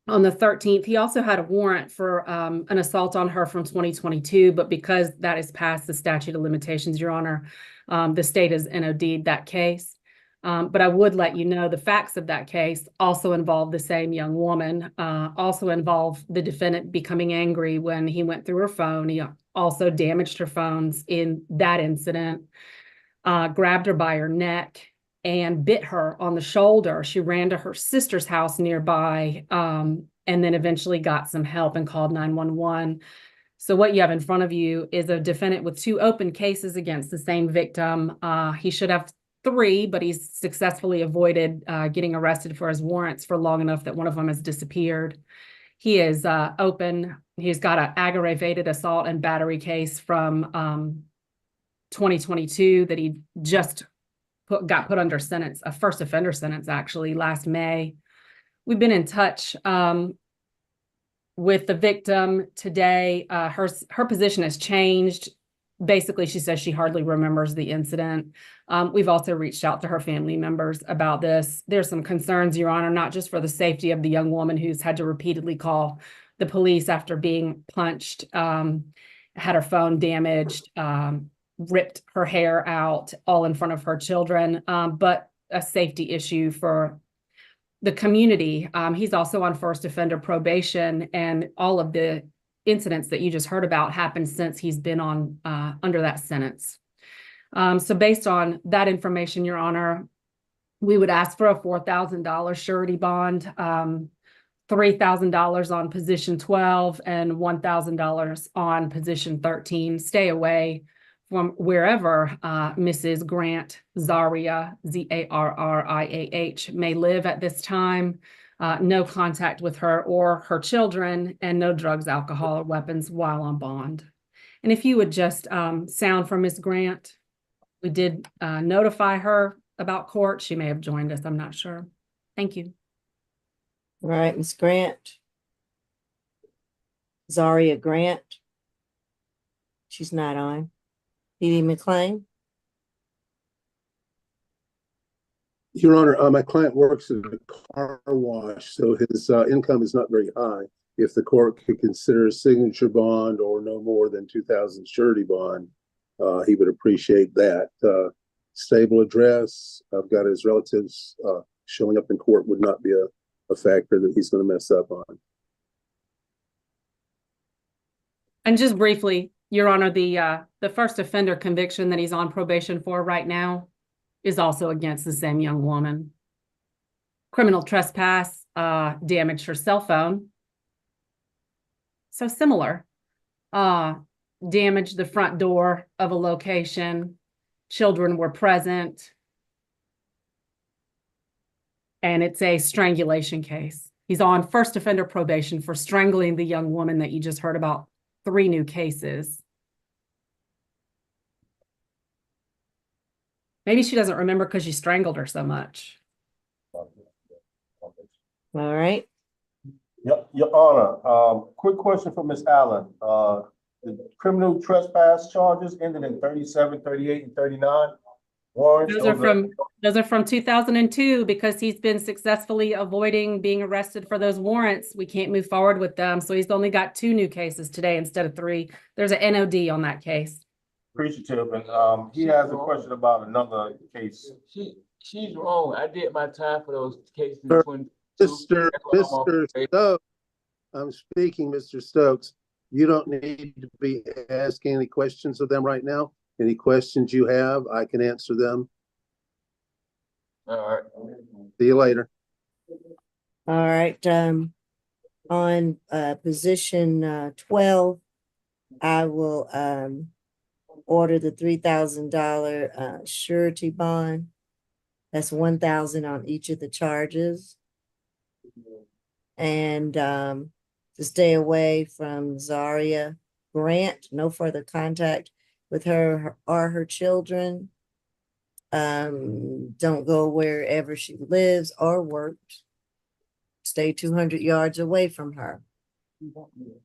the 13th, he also had a warrant for an assault on her from 2022, but because that is past the statute of limitations, Your Honor, the state has NOD'd that case. But I would let you know the facts of that case also involve the same young woman, also involve the defendant becoming angry when he went through her phone. He also damaged her phones in that incident, grabbed her by her neck and bit her on the shoulder. She ran to her sister's house nearby and then eventually got some help and called 911. So what you have in front of you is a defendant with 2 open cases against the same victim. He should have 3, but he's successfully avoided getting arrested for his warrants for long enough that one of them has disappeared. He is open. He's got an aggravated assault and battery case from 2022 that he just got put under sentence, a first offender sentence, actually, last May. We've been in touch with the victim today. Her position has changed. Basically, she says she hardly remembers the incident. We've also reached out to her family members about this. There's some concerns, Your Honor, not just for the safety of the young woman who's had to repeatedly call the police after being punched, had her phone damaged, ripped her hair out, all in front of her children, but a safety issue for the community. He's also on first offender probation, and all of the incidents that you just heard about happened since he's been on under that sentence. So based on that information, Your Honor, we would ask for a $4,000 surety bond, $3,000 on position 12 and $1,000 on position 13. Stay away from wherever Mrs. Grant Zaria, Zarriah, may live at this time. No contact with her or her children, and no drugs, alcohol, or weapons while on bond. And if you would just sound for Ms. Grant, we did notify her about court. She may have joined us, I'm not sure. Thank you. All right, Ms. Grant. Zaria Grant. She's not on. Dee McClain. Your Honor, my client works at a car wash, so his income is not very high. If the court could consider a signature bond or no more than 2,000 surety bond, he would appreciate that. Stable address, I've got his relatives showing up in court would not be a factor that he's going to mess up on. And just briefly, Your Honor, the first offender conviction that he's on probation for right now is also against the same young woman. Criminal trespass, damaged her cell phone. So similar. Damaged the front door of a location. Children were present. And it's a strangulation case. He's on first offender probation for strangling the young woman that you just heard about. 3 new cases. Maybe she doesn't remember because you strangled her so much. All right. Your Honor, quick question for Ms. Allen. The criminal trespass charges ended in 37, 38, and 39 warrants. Those are from 2002 because he's been successfully avoiding being arrested for those warrants. We can't move forward with them. So he's only got 2 new cases today instead of 3. There's an NOD on that case. Appreciative, and he has a question about another case. She's wrong. I did my time for those cases. Sir, When Mr. Stokes, I'm speaking, Mr. Stokes. You don't need to be asking any questions of them right now. Any questions you have, I can answer them. All right. See you later. All right. On position 12, I will order the $3,000 surety bond. That's $1,000 on each of the charges. And to stay away from Zaria Grant, no further contact with her or her children. Don't go wherever she lives or works. Stay 200 yards away from her.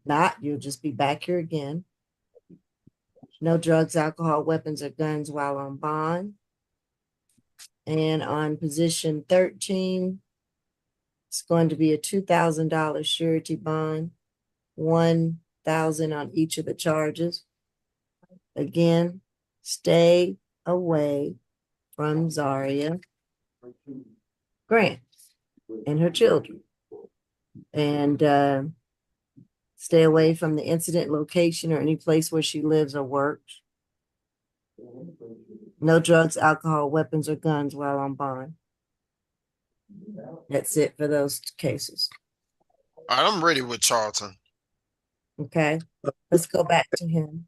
Not, you'll just be back here again. No drugs, alcohol, weapons, or guns while on bond. And on position 13, it's going to be a $2,000 surety bond, $1,000 on each of the charges. Again, stay away from Zaria Grant and her children. And stay away from the incident location or any place where she lives or works. No drugs, alcohol, weapons, or guns while on bond. That's it for those cases. All right, I'm ready with Charlton. Okay, let's go back to him.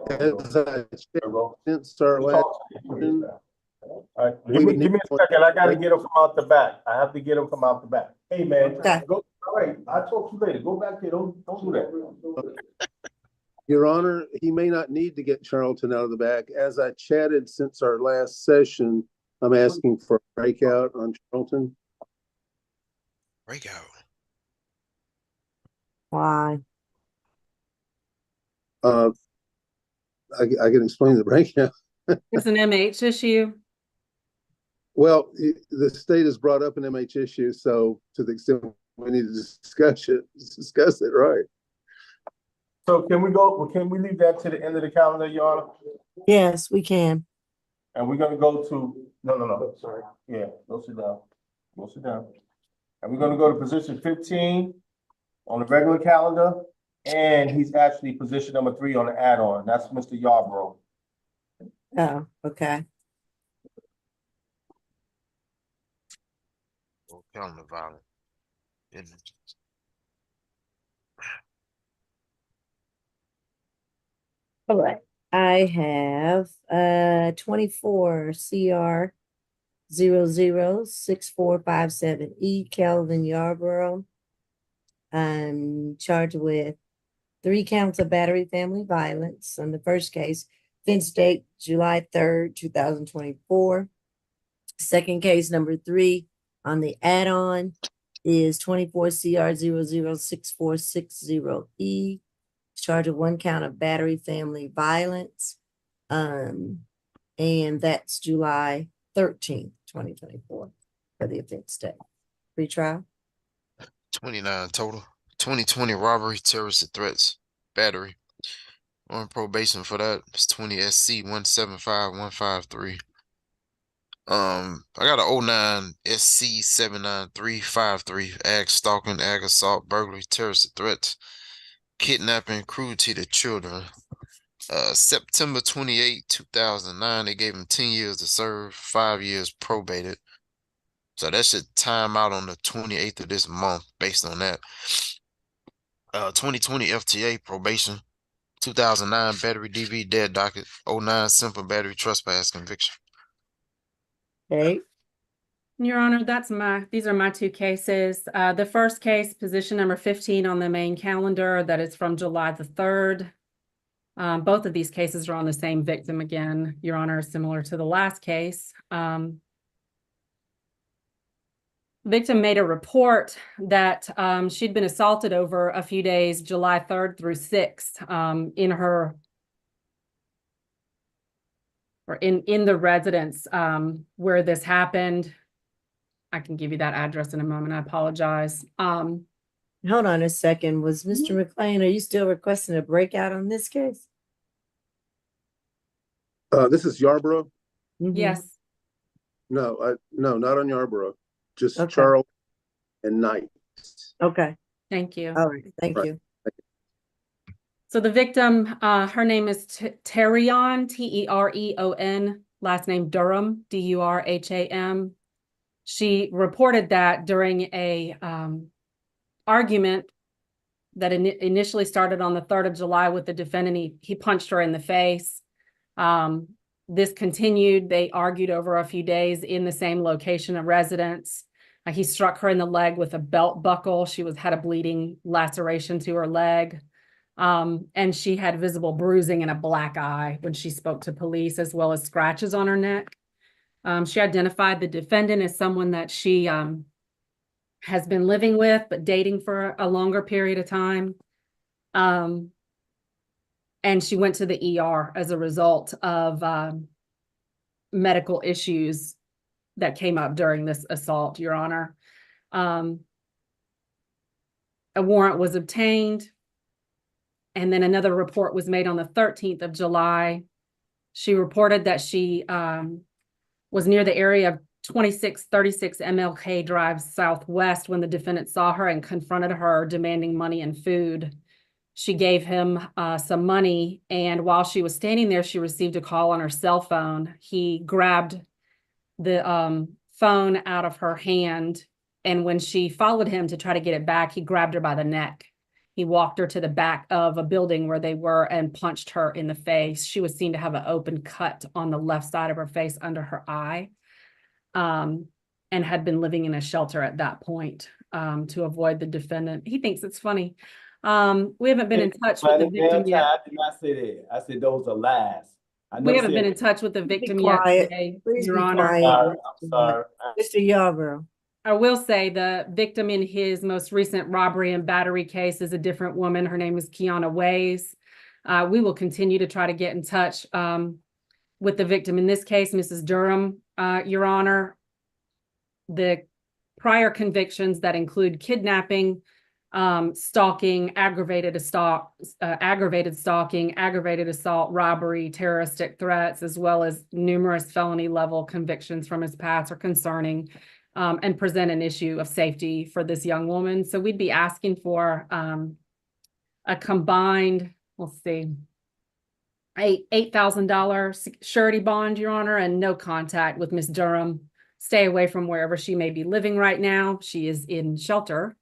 As I checked since our last meeting, All right, give me a second. I gotta get him from out the back. I have to get him from out the back. Hey, man, Okay. go. All right, I'll talk to you later. Go back there. Don't do that. Your Honor, he may not need to get Charlton out of the back. As I chatted since our last session, I'm asking for a breakout on Charlton. Breakout. Why? I can explain the breakout. It's an MH issue. Well, the state has brought up an MH issue, so to the extent we need to discuss it, right? So can we leave that to the end of the calendar, Your Honor? Yes, we can. And we're gonna go to, no, sorry. Yeah, go sit down. Go sit down. And we're gonna go to position 15 on the regular calendar. And he's actually position number 3 on the add-on. That's Mr. Yarborough. Oh, okay. Calendar violent. All right. I have 24 CR 006457E Kelvin Yarborough. I'm charged with 3 counts of battery family violence. On the first case, offense date July 3rd, 2024. Second case, number 3 on the add-on is 24 CR 006460E. Charged with 1 count of battery family violence. And that's July 13th, 2024 for the offense date. Retrial. 29 total. 2020 robbery, terrorist threats, battery. On probation for that, it's 20 SC 175153. I got a 09 SC 79353, ag stalking, ag assault, burglary, terrorist threats, kidnapping, cruelty to children. September 28, 2009, they gave him 10 years to serve, 5 years probated. So that should time out on the 28th of this month based on that. 2020 FTA probation, 2009 battery DV dead docket, 09 simple battery trespass conviction. Okay. Your Honor, these are my 2 cases. The first case, position number 15 on the main calendar, that is from July the 3rd. Both of these cases are on the same victim again, Your Honor, similar to the last case. Victim made a report that she'd been assaulted over a few days, July 3rd through 6th, in the residence where this happened. I can give you that address in a moment. I apologize. Hold on a second. Was Mr. McLean, are you still requesting a breakout on this case? This is Yarborough. Yes. No, not on Yarborough. Just Okay. Charles and Knight. Okay. Thank you. All right. Thank Right. you. So the victim, her name is Terion, T-E-R-E-O-N, last name Durham, D-U-R-H-A-M. She reported that during a argument that initially started on the 3rd of July with the defendant. He punched her in the face. This continued. They argued over a few days in the same location of residence. He struck her in the leg with a belt buckle. She had a bleeding laceration to her leg. And she had visible bruising and a black eye when she spoke to police, as well as scratches on her neck. She identified the defendant as someone that she has been living with, but dating for a longer period of time. And she went to the ER as a result of medical issues that came up during this assault, Your Honor. A warrant was obtained, and then another report was made on the 13th of July. She reported that she was near the area of 2636 MLK Drive Southwest when the defendant saw her and confronted her, demanding money and food. She gave him some money, and while she was standing there, she received a call on her cell phone. He grabbed the phone out of her hand, and when she followed him to try to get it back, he grabbed her by the neck. He walked her to the back of a building where they were and punched her in the face. She was seen to have an open cut on the left side of her face under her eye, and had been living in a shelter at that point to avoid the defendant. He thinks it's funny. We haven't been in touch with the victim yet. I did not say that. I said those are lies. We haven't been in touch with the victim yet quiet. today, Please Your be Honor. quiet. I'm sorry. Mr. Yarborough. I will say the victim in his most recent robbery and battery case is a different woman. Her name is Kiana Ways. We will continue to try to get in touch with the victim in this case, Mrs. Durham, Your Honor. The prior convictions that include kidnapping, stalking, aggravated stalking, aggravated assault, robbery, terroristic threats, as well as numerous felony level convictions from his past are concerning, and present an issue of safety for this young woman. So we'd be asking for a combined, let's see, $8,000 surety bond, Your Honor, and no contact with Ms. Durham. Stay away from wherever she may be living right now. She is in shelter.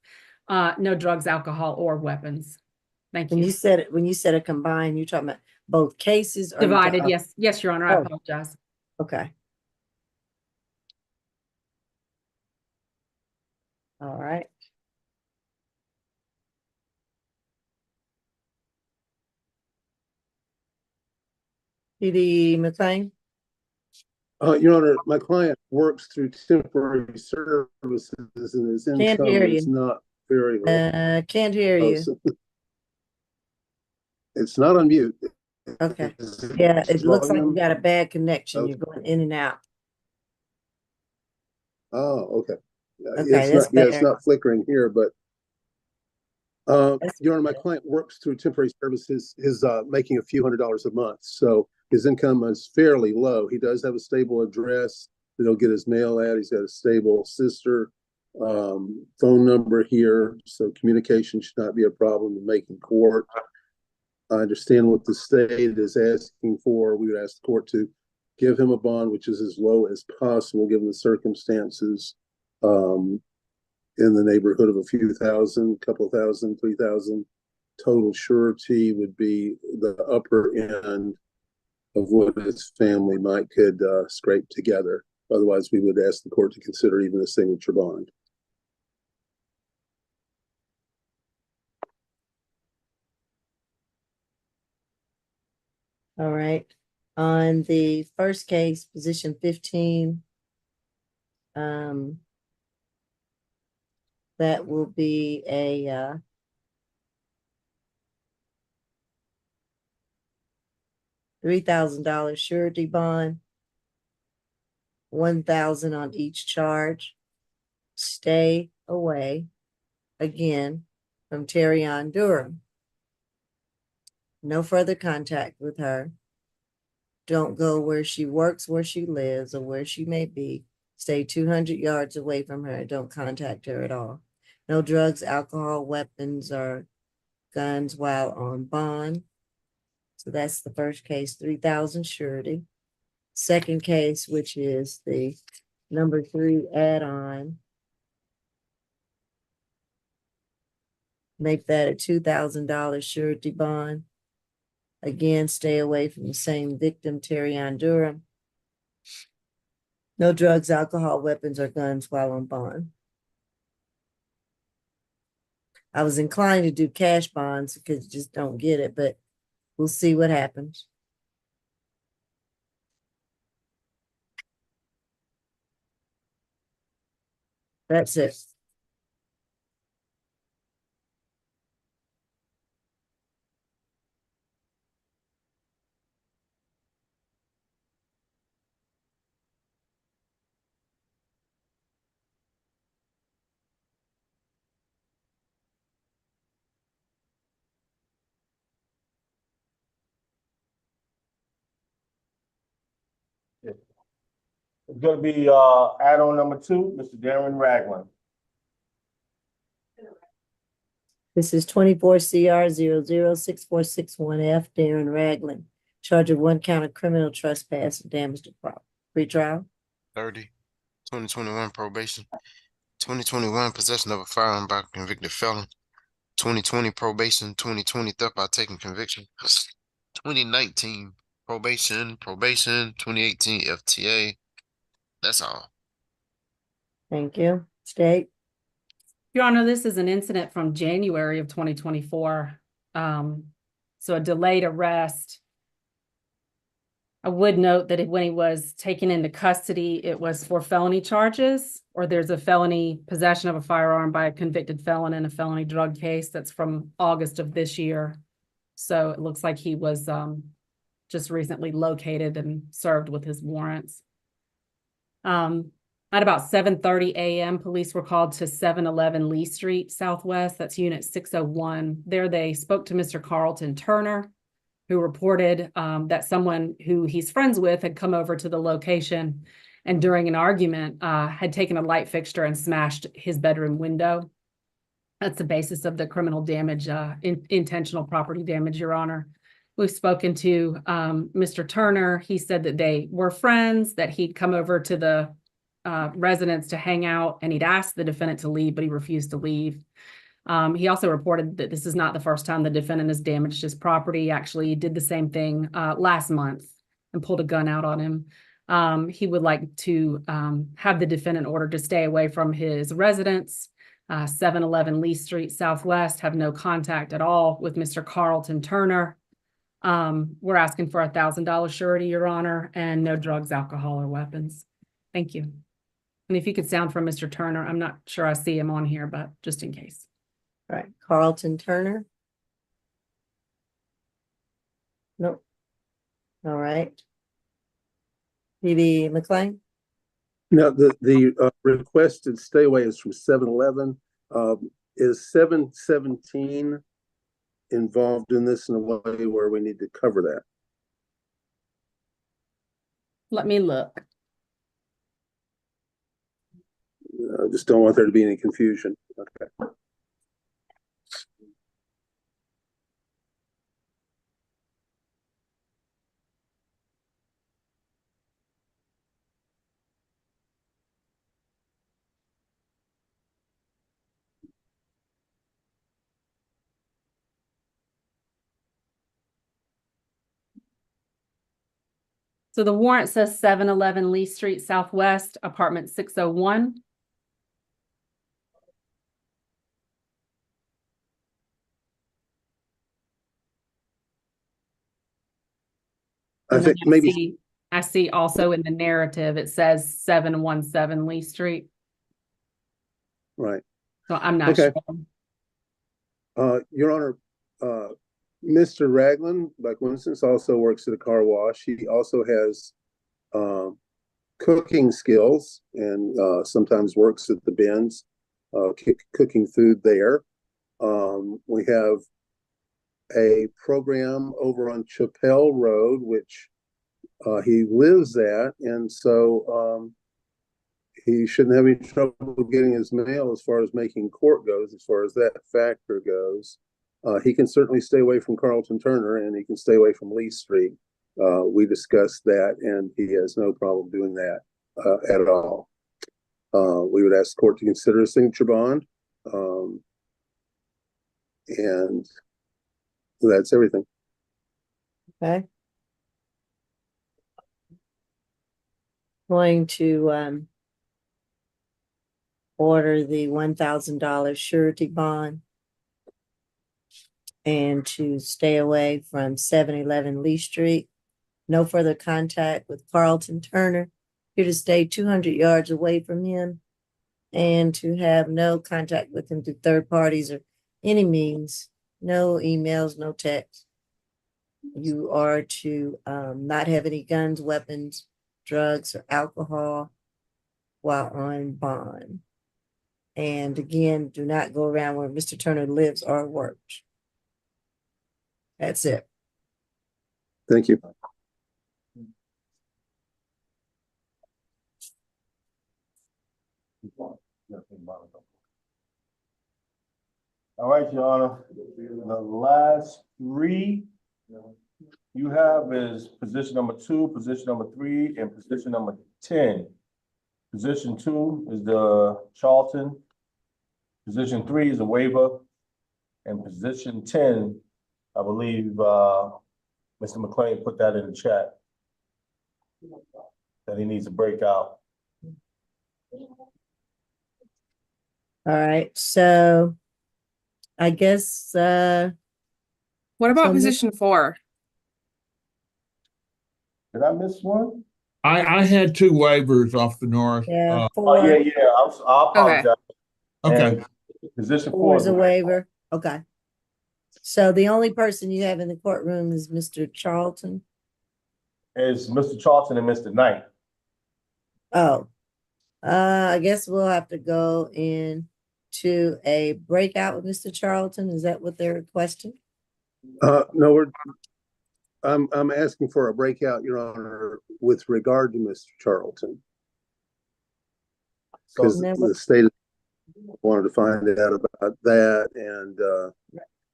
No drugs, alcohol, or weapons. Thank you. When you said a combined, you're talking about both cases? Or Divided, yes. Yes, Your Honor, I Oh. apologize. Okay. All right. PD McLean? Your Honor, my client works through temporary services and his Can't income hear is you. not very low. Can't hear you. It's not on mute. Okay. Is Yeah, it looks like you volume? got a bad connection. Okay. You're going in and out. Oh, okay. Okay, that's it's better. not flickering here, but That's Your Honor, my client works through temporary services, is making a few $100s a month. So his income is fairly low. He does have a stable address that he'll get his mail at. He's got a stable sister, phone number here. So communication should not be a problem in making court. I understand what the state is asking for. We would ask the court to give him a bond, which is as low as possible, given the circumstances, in the neighborhood of a few thousand, couple thousand, 3,000. Total surety would be the upper end of what his family could scrape together. Otherwise, we would ask the court to consider even a signature bond. All right. On the first case, position 15, that will be a $3,000 surety bond, 1,000 on each charge. Stay away again from Terrion Durham. No further contact with her. Don't go where she works, where she lives, or where she may be. Stay 200 yards away from her. Don't contact her at all. No drugs, alcohol, weapons, or guns while on bond. So that's the first case, 3,000 surety. Second case, which is the number 3 add-on. Make that a $2,000 surety bond. Again, stay away from the same victim, Terrion Durham. No drugs, alcohol, weapons, or guns while on bond. I was inclined to do cash bonds because you just don't get it, but we'll see what happens. That's it. It's gonna be, add-on number 2, Mr. Darren Ragland. This is 24 CR 006461F, Darren Ragland. Charge of 1 count of criminal trespass and damage to property. Pretrial. 30, 2021 probation, 2021 possession of a firearm by a convicted felon, 2020 probation, 2020 theft by taking conviction, 2019 probation, 2018 FTA. That's all. Thank you. State. Your Honor, this is an incident from January of 2024. So a delayed arrest. I would note that when he was taken into custody, it was for felony charges, or there's a felony possession of a firearm by a convicted felon in a felony drug case that's from August of this year. So it looks like he was just recently located and served with his warrants. At about 7:30 a.m., police were called to 711 Lee Street Southwest. That's unit 601. There they spoke to Mr. Carlton Turner, who reported that someone who he's friends with had come over to the location and during an argument had taken a light fixture and smashed his bedroom window. That's the basis of the criminal damage, intentional property damage, Your Honor. We've spoken to Mr. Turner. He said that they were friends, that he'd come over to the residence to hang out, and he'd asked the defendant to leave, but he refused to leave. He also reported that this is not the first time the defendant has damaged his property. Actually, he did the same thing last month and pulled a gun out on him. He would like to have the defendant ordered to stay away from his residence, 711 Lee Street Southwest, have no contact at all with Mr. Carlton Turner. We're asking for $1,000 surety, Your Honor, and no drugs, alcohol, or weapons. Thank you. And if you could sound from Mr. Turner, I'm not sure I see him on here, but just in case. All right, Carlton Turner. Nope. All right. PD McLean. Now, the requested stay away is from 711. Is 717 involved in this in a way where we need to cover that? Let me look. I just don't want there to be any confusion. Okay. So the warrant says 711 Lee Street Southwest, apartment 601. And think then maybe, I see also in the narrative, it says 717 Lee Street. right. So I'm not Okay. sure. Your Honor, Mr. Ragland, by coincidence, also works at a car wash. He also has cooking skills and sometimes works at the bins, cooking food there. We have a program over on Chappelle Road, which he lives at, and so he shouldn't have any trouble getting his mail as far as making court goes, as far as that factor goes. He can certainly stay away from Carlton Turner, and he can stay away from Lee Street. We discussed that, and he has no problem doing that at all. We would ask the court to consider a signature bond, and that's everything. Okay. Going to order the $1,000 surety bond and to stay away from 711 Lee Street. No further contact with Carlton Turner. Here to stay 200 yards away from him, and to have no contact with him through third parties or any means. No emails, no text. You are to not have any guns, weapons, drugs, or alcohol while on bond. And again, do not go around where Mr. Turner lives or works. That's it. Thank you. All right, Your Honor, the last three you have is position number 2, position number 3, and position number 10. Position 2 is the Charlton. Position 3 is a waiver. And position 10, I believe, Mr. McLean put that in the chat, that he needs to break out. All right, so I guess What about So position 4? Did I miss one? I had two waivers off the north. yeah, Oh, four, yeah, I apologize. Okay, And position 4 four is is a waiver. Okay. So the only person you have in the courtroom is Mr. Charlton. is Mr. Charlton and Mr. Knight. Oh, I guess we'll have to go in to a breakout with Mr. Charlton. Is that what they're requesting? No, I'm asking for a breakout, Your Honor, with regard to Mr. Charlton. Because the state wanted to find out about that, and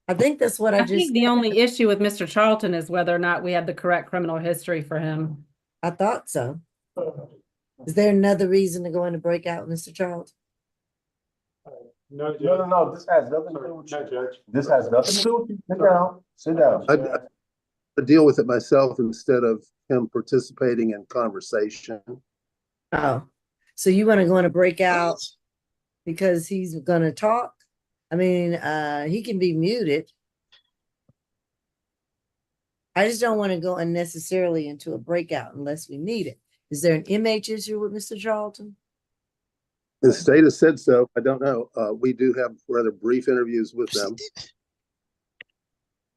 I think that's what I I just think the only issue with Mr. Charlton is whether or not we have the correct criminal history for him. I thought so. Is there another reason to go in to break out with Mr. Charlton? No, this has nothing to do with you, Judge. This has nothing to do with you. Sit down. I deal with it myself instead of him participating in conversation. Oh, so you want to go in to break out because he's gonna talk? I mean, he can be muted. I just don't want to go unnecessarily into a breakout unless we need it. Is there an MH issue with Mr. Charlton? The state has said so. I don't know. We do have rather brief interviews with them.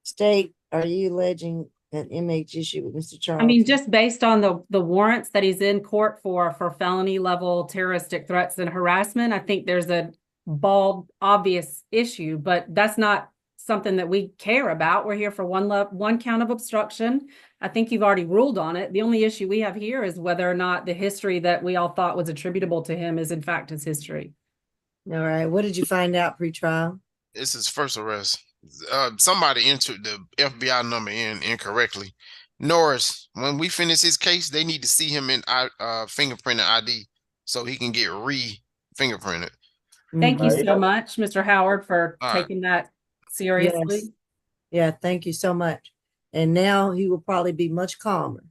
State, are you alleging an MH issue with Mr. Charlton? I mean, just based on the warrants that he's in court for felony level terroristic threats and harassment, I think there's a bald, obvious issue, but that's not something that we care about. We're here for one count of obstruction. I think you've already ruled on it. The only issue we have here is whether or not the history that we all thought was attributable to him is in fact his history. All right. What did you find out pre-trial? It's his first arrest. Somebody entered the FBI number in incorrectly. Norris, when we finish his case, they need to see him in fingerprint and ID so he can get re-fingerprinted. Thank you Mhm. so much, Mr. Howard, for All right. taking that seriously. Yes. Yeah, thank you so much. And now he will probably be much calmer,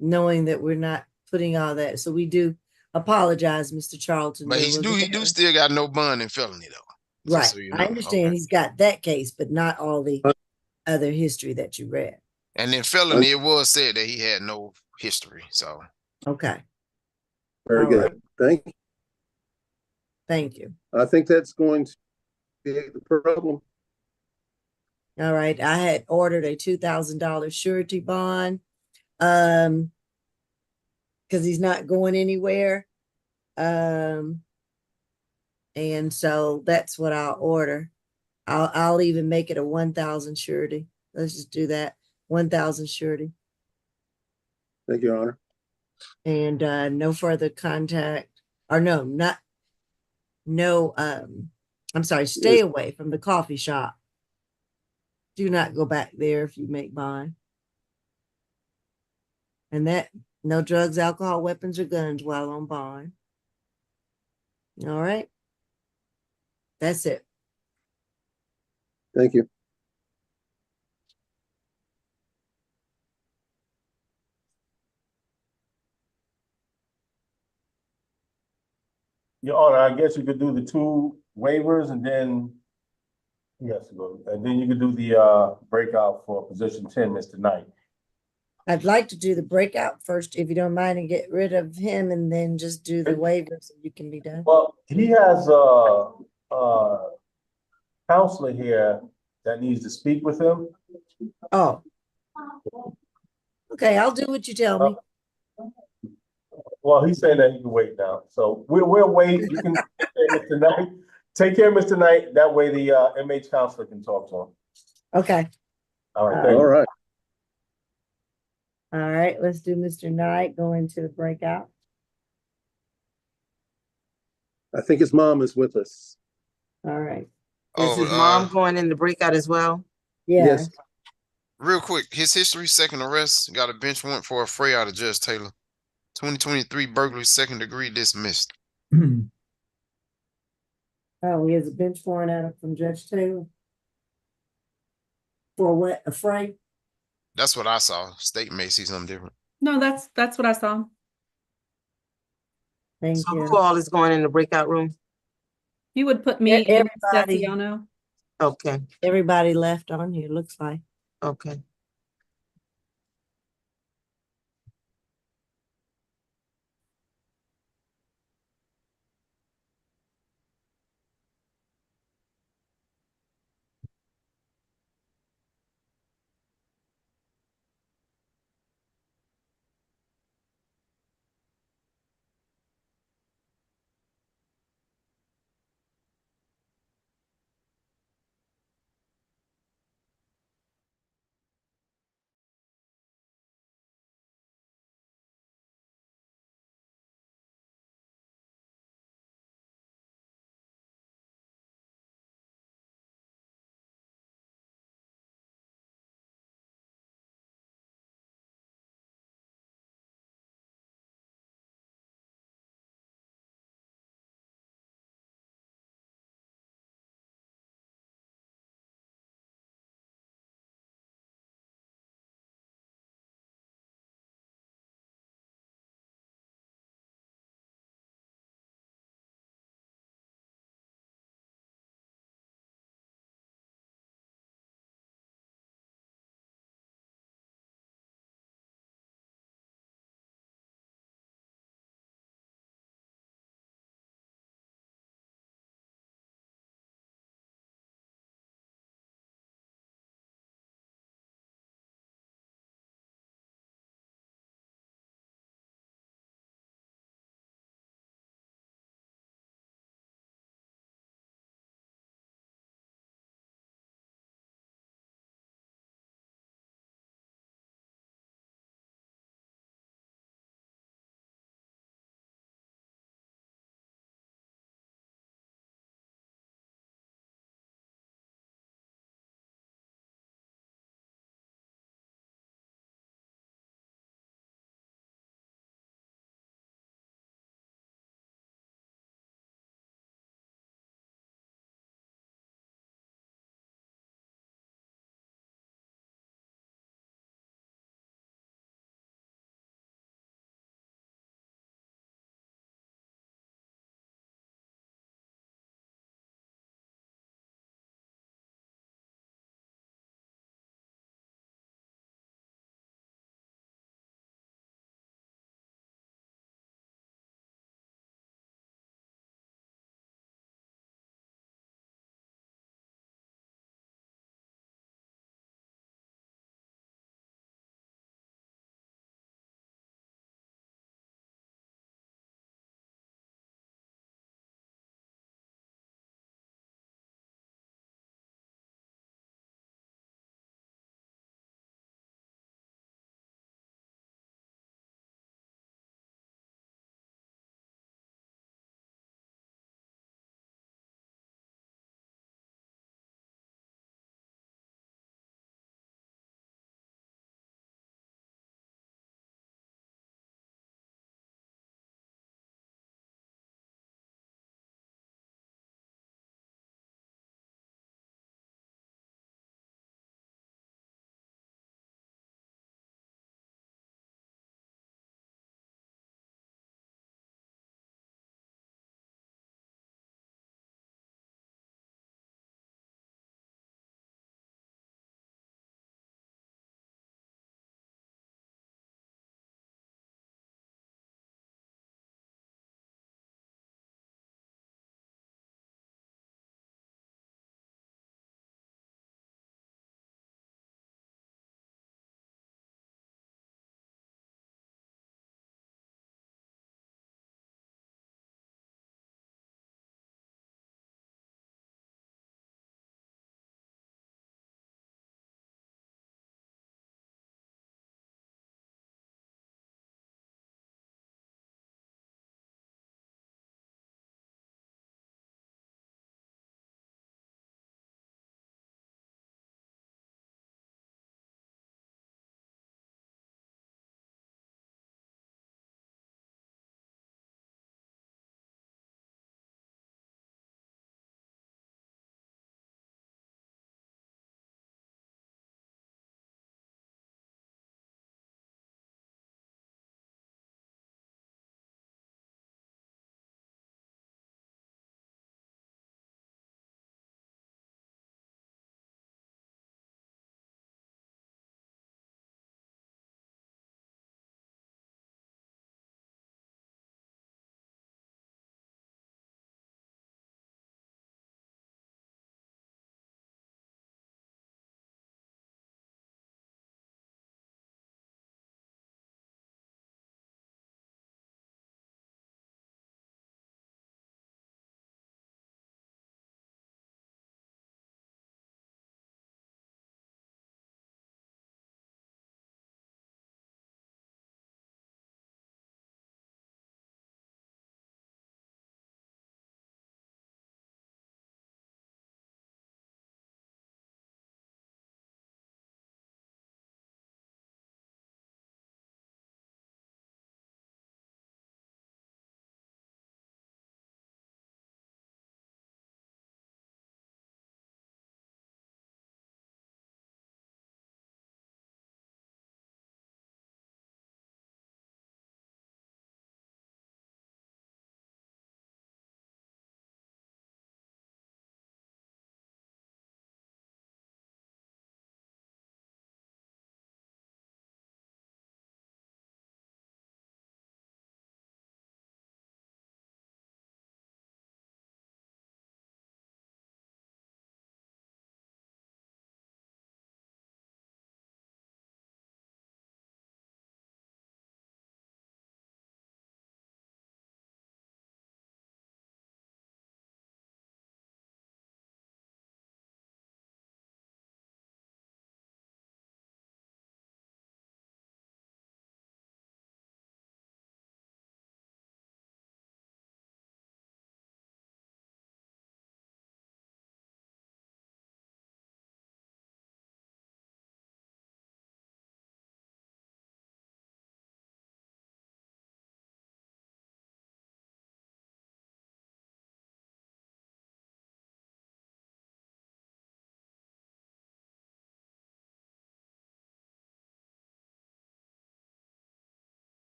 knowing that we're not putting all that. So we do apologize, Mr. Charlton. But There he was do still got no bond and felony though. right. Just so you know. I understand Okay. he's got that case, but not all the other history that you read. And then felony, it was said that he had no history. So Okay, Very All right. good. Thank you. thank you. I think that's going to be the problem. All right, I had ordered a $2,000 surety bond. Because he's not going anywhere. And so that's what I'll order. I'll even make it a 1,000 surety. Let's just do that. 1,000 surety. Thank you, Your Honor. And no further contact, or no, not no I'm sorry, stay Yes. away from the coffee shop. Do not go back there if you make bond. And that no drugs, alcohol, weapons, or guns while on bond. All right. That's it. Thank you. Your Honor, I guess you could do the two waivers and then he has to go, and then you could do the breakout for position 10, Mr. Knight. I'd like to do the breakout first, if you don't mind, and get rid of him and then just do the waivers so you can be done. Well, he has a counselor here that needs to speak with him. Oh. Okay, I'll do what you tell me. Well, he's saying that he can wait now, so we'll wait. You can Mr. Knight. Take care, Mr. Knight. That way the MH counselor can talk to him. Okay, All right, All thank All you. right. all right, let's do Mr. Knight, go into the breakout. I think his mom is with us. All right, Is his mom going in the breakout as well? yes, real quick, his history, second arrest, got a bench warrant for a fray out of Judge Taylor. 2023 burglary, second degree, dismissed. oh, he has a bench warrant out from Judge Taylor. For what, a fray? That's what I saw. State may see something different. No, that's what I saw. Thank So you. who all is going in the breakout room? You would put me and Everybody. Setiano. Okay, Everybody left on here, looks like. okay.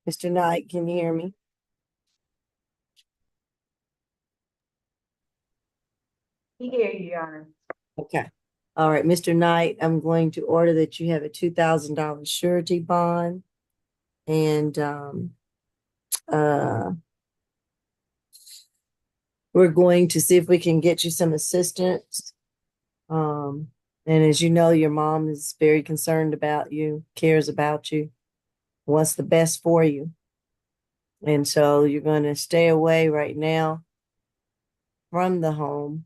Mr. Knight, can you hear me? We hear you, Your Honor. Okay. All right, Mr. Knight, I'm going to order that you have a $2,000 surety bond. And we're going to see if we can get you some assistance. And as you know, your mom is very concerned about you, cares about you, wants the best for you. And so you're going to stay away right now from the home.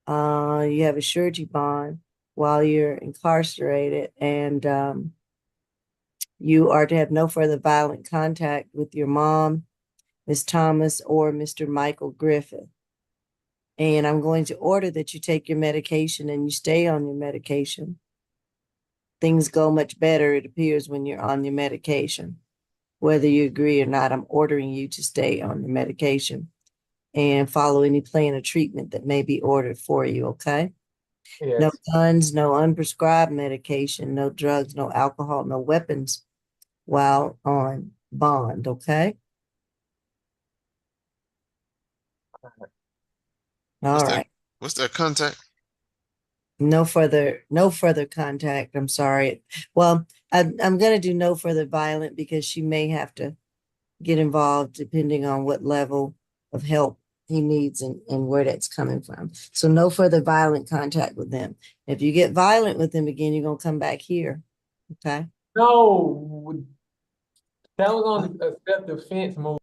You have a surety bond while you're incarcerated, and you are to have no further violent contact with your mom, Ms. Thomas, or Mr. Michael Griffith. And I'm going to order that you take your medication and you stay on your medication. Things go much better, it appears, when you're on your medication. Whether you agree or not, I'm ordering you to stay on your medication and follow any plan of treatment that may be ordered for you, okay? Yes. No guns, no unprescribed medication, no drugs, no alcohol, no weapons while on bond, okay? All right. What's that contact? No further contact. I'm sorry. Well, I'm gonna do no further violent because she may have to get involved depending on what level of help he needs and where that's coming from. So no further violent contact with them. If you get violent with them again, you're gonna come back here. Okay? No, that was on a self-defense move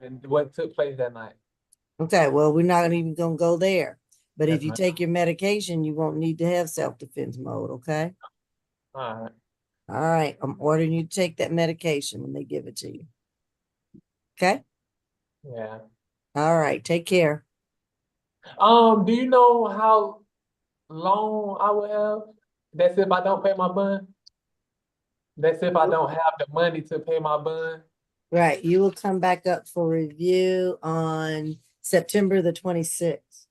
and what took place that night. Okay, well, we're not even gonna go there. But if Yes, you ma'am. take your medication, you won't need to have self-defense mode, okay? All right. All right, I'm ordering you to take that medication when they give it to you. Okay? Yeah. All right, take care. Do you know how long I will have? That's if I don't pay my bond? That's if I don't have the money to pay my bond? Right, you will come back up for review on September the 26th,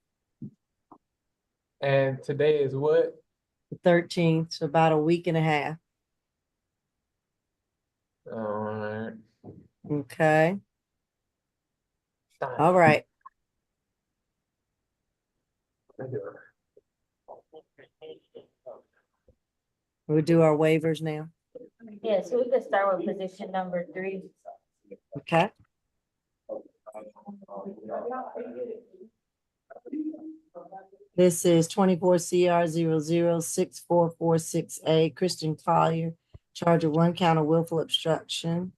And today is what? the 13th, so about a week and a half. All right. Okay. All right. We'll do our waivers now. Yeah, so we could start with position number 3. Okay. This is 24 CR 006446A, Christian Collier, charge of 1 count of willful obstruction.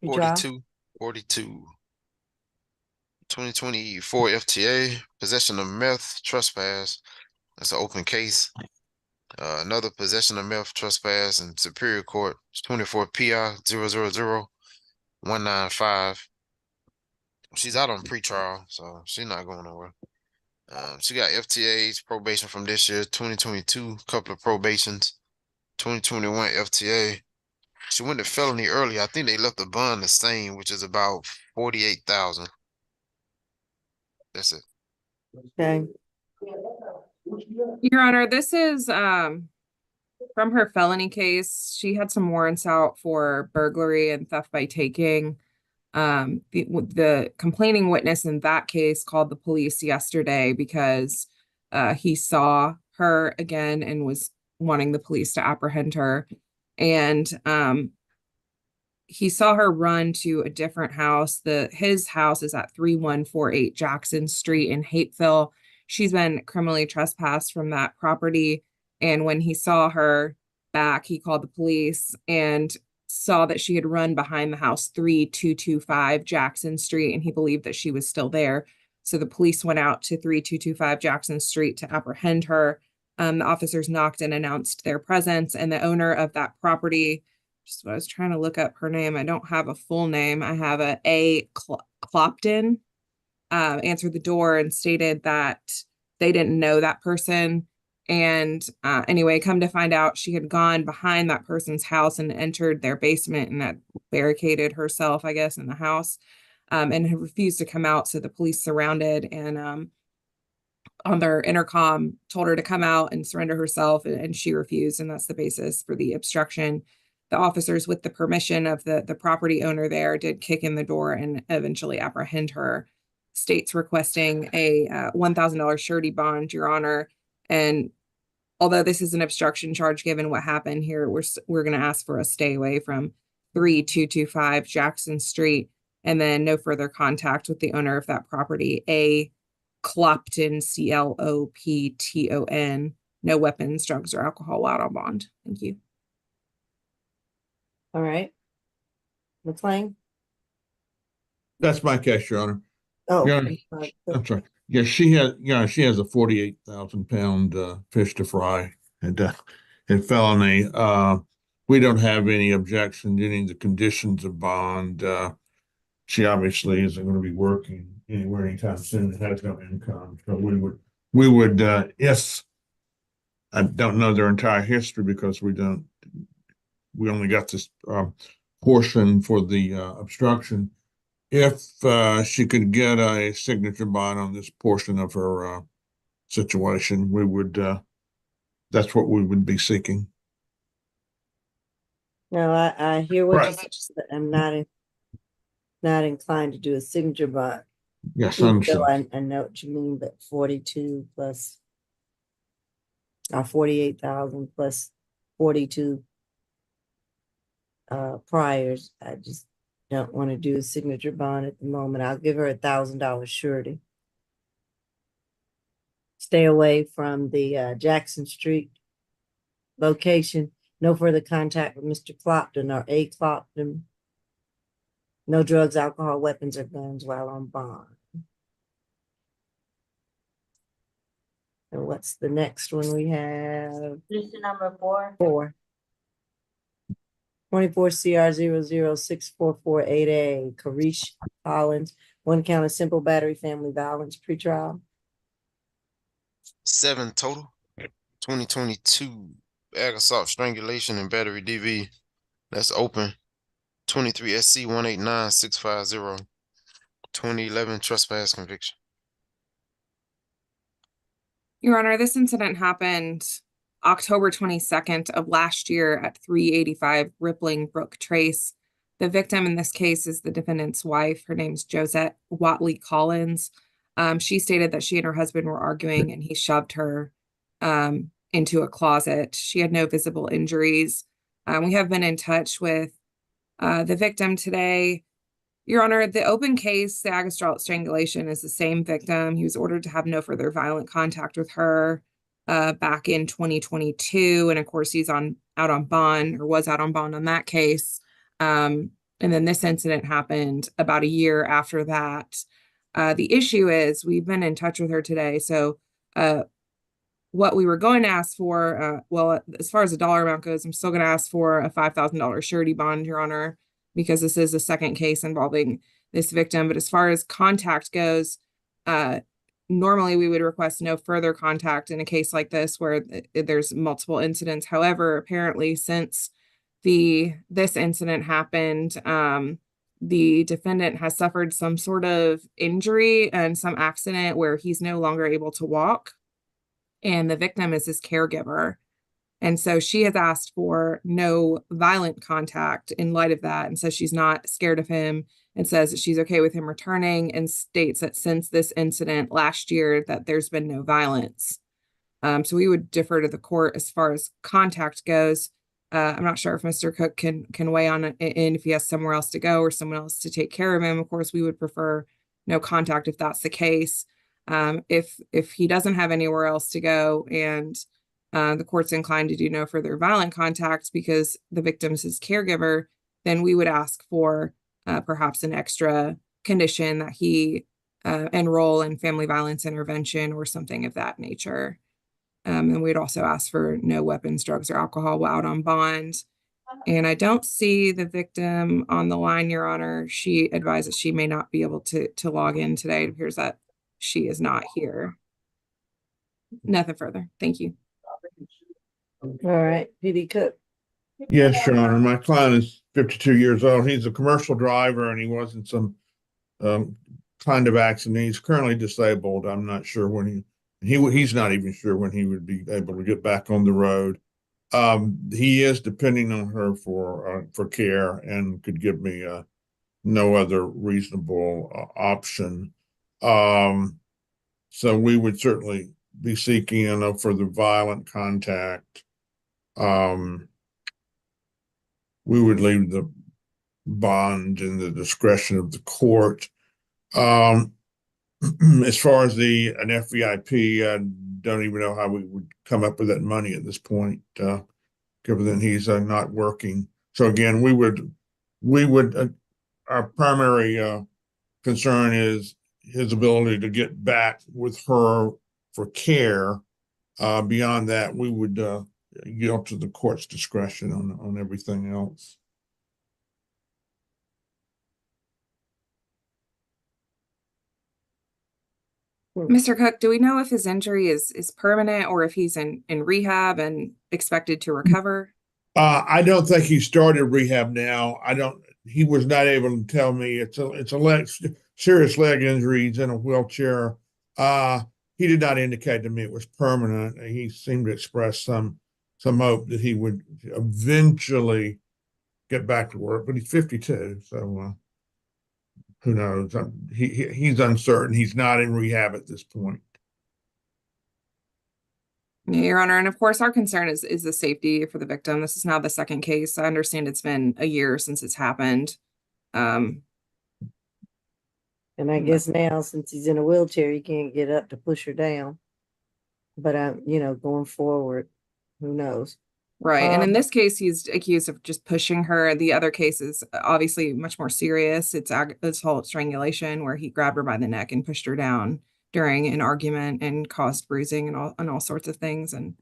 Retrial. 42. 2024 FTA, possession of meth, trespass. That's an open case. Another possession of meth, trespass in Superior Court, 24 PI 000195. She's out on pretrial, so she's not going nowhere. She got FTAs, probation from this year, 2022, couple of probations, 2021 FTA. She went to felony early. I think they left the bond the same, which is about 48,000. That's it. Okay. Your Honor, this is from her felony case. She had some warrants out for burglary and theft by taking. The complaining witness in that case called the police yesterday because he saw her again and was wanting the police to apprehend her. And he saw her run to a different house. His house is at 3148 Jackson Street in Hapeville. She's been criminally trespassed from that property. And when he saw her back, he called the police and saw that she had run behind the house 3225 Jackson Street, and he believed that she was still there. So the police went out to 3225 Jackson Street to apprehend her. The officers knocked and announced their presence, and the owner of that property, just what I was trying to look up her name. I don't have a full name. I have A. Clopton, answered the door and stated that they didn't know that person. And anyway, come to find out, she had gone behind that person's house and entered their basement and had barricaded herself, I guess, in the house, and had refused to come out. So the police surrounded and on their intercom told her to come out and surrender herself, and she refused. And that's the basis for the obstruction. the officers, with the permission of the property owner there, did kick in the door and eventually apprehend her. State's requesting a $1,000 surety bond, Your Honor. And although this is an obstruction charge, given what happened here, we're going to ask for a stay away from 3225 Jackson Street, and then no further contact with the owner of that property, A. Clopton, Clopton, no weapons, drugs, or alcohol out on bond. Thank you. All right. McLean? That's my case, Your Honor. Oh, Your Honor, I'm sorry. Yeah, she has a 48,000-pound fish to fry and felony. We don't have any objection to any of the conditions of bond. She obviously isn't going to be working anywhere anytime soon. It has no income. So we would, yes, I don't know their entire history because we only got this portion for the obstruction. If she could get a signature bond on this portion of her situation, we would, that's what we would be seeking. No, I hear what you Right. said, but I'm not inclined to do a signature bond. Yes, Even understood. though I know what you mean, but 42 plus, or 48,000 plus 42 priors. I just don't want to do a signature bond at the moment. I'll give her $1,000 surety. Stay away from the Jackson Street location. No further contact with Mr. Clopton or A. Clopton. No drugs, alcohol, weapons, or guns while on bond. And what's the next one we have? Position number 4. 4. 24 CR 0064488A, Karish Collins, 1 count of simple battery, family violence, pretrial. 7 total. 2022 ag assault, strangulation, and battery DV. That's open. 23 SC 189650. 2011 trespass conviction. Your Honor, this incident happened October 22nd of last year at 385 Rippling Brook Trace. The victim in this case is the defendant's wife. Her name's Josette Watley Collins. She stated that she and her husband were arguing and he shoved her into a closet. She had no visible injuries. We have been in touch with the victim today. Your Honor, the open case, the ag assault strangulation, is the same victim. He was ordered to have no further violent contact with her back in 2022. And of course, he's out on bond, or was out on bond on that case. And then this incident happened about a year after that. The issue is we've been in touch with her today. So what we were going to ask for, well, as far as the dollar amount goes, I'm still going to ask for a $5,000 surety bond, Your Honor, because this is a second case involving this victim. But as far as contact goes, normally we would request no further contact in a case like this where there's multiple incidents. However, apparently since this incident happened, the defendant has suffered some sort of injury and some accident where he's no longer able to walk, and the victim is his caregiver. And so she has asked for no violent contact in light of that, and says she's not scared of him, and says that she's okay with him returning, and states that since this incident last year that there's been no violence. So we would defer to the court as far as contact goes. I'm not sure if Mr. Cook can weigh on it, and if he has somewhere else to go or someone else to take care of him. Of course, we would prefer no contact if that's the case. If he doesn't have anywhere else to go and the court's inclined to do no further violent contact because the victim's his caregiver, then we would ask for perhaps an extra condition that he enroll in family violence intervention or something of that nature. And we'd also ask for no weapons, drugs, or alcohol while out on bond. And I don't see the victim on the line, Your Honor. She advised that she may not be able to log in today. It appears that she is not here. Nothing further. Thank you. All right, PD Cook. Yes, Your Honor. My client is 52 years old. He's a commercial driver and he was in some kind of accident. He's currently disabled. I'm not sure when he's not even sure when he would be able to get back on the road. He is depending on her for care and could give me no other reasonable option. So we would certainly be seeking no further violent contact. We would leave the bond in the discretion of the court. As far as an FVIP, I don't even know how we would come up with that money at this point, given that he's not working. So again, we would our primary concern is his ability to get back with her for care. Beyond that, we would yield to the court's discretion on everything else. Mr. Cook, do we know if his injury is permanent or if he's in rehab and expected to recover? I don't think he started rehab now. He was not able to tell me. It's a serious leg injury. He's in a wheelchair. He did not indicate to me it was permanent. He seemed to express some hope that he would eventually get back to work, but he's 52, so who knows? He's uncertain. He's not in rehab at this point. Your Honor, and of course, our concern is the safety for the victim. This is now the second case. I understand it's been a year since it's happened. And I guess now, since he's in a wheelchair, he can't get up to push her down. But going forward, who knows? Right. And in this case, he's accused of just pushing her. The other case is obviously much more serious. It's assault strangulation, where he grabbed her by the neck and pushed her down during an argument and caused bruising and all sorts of things. And,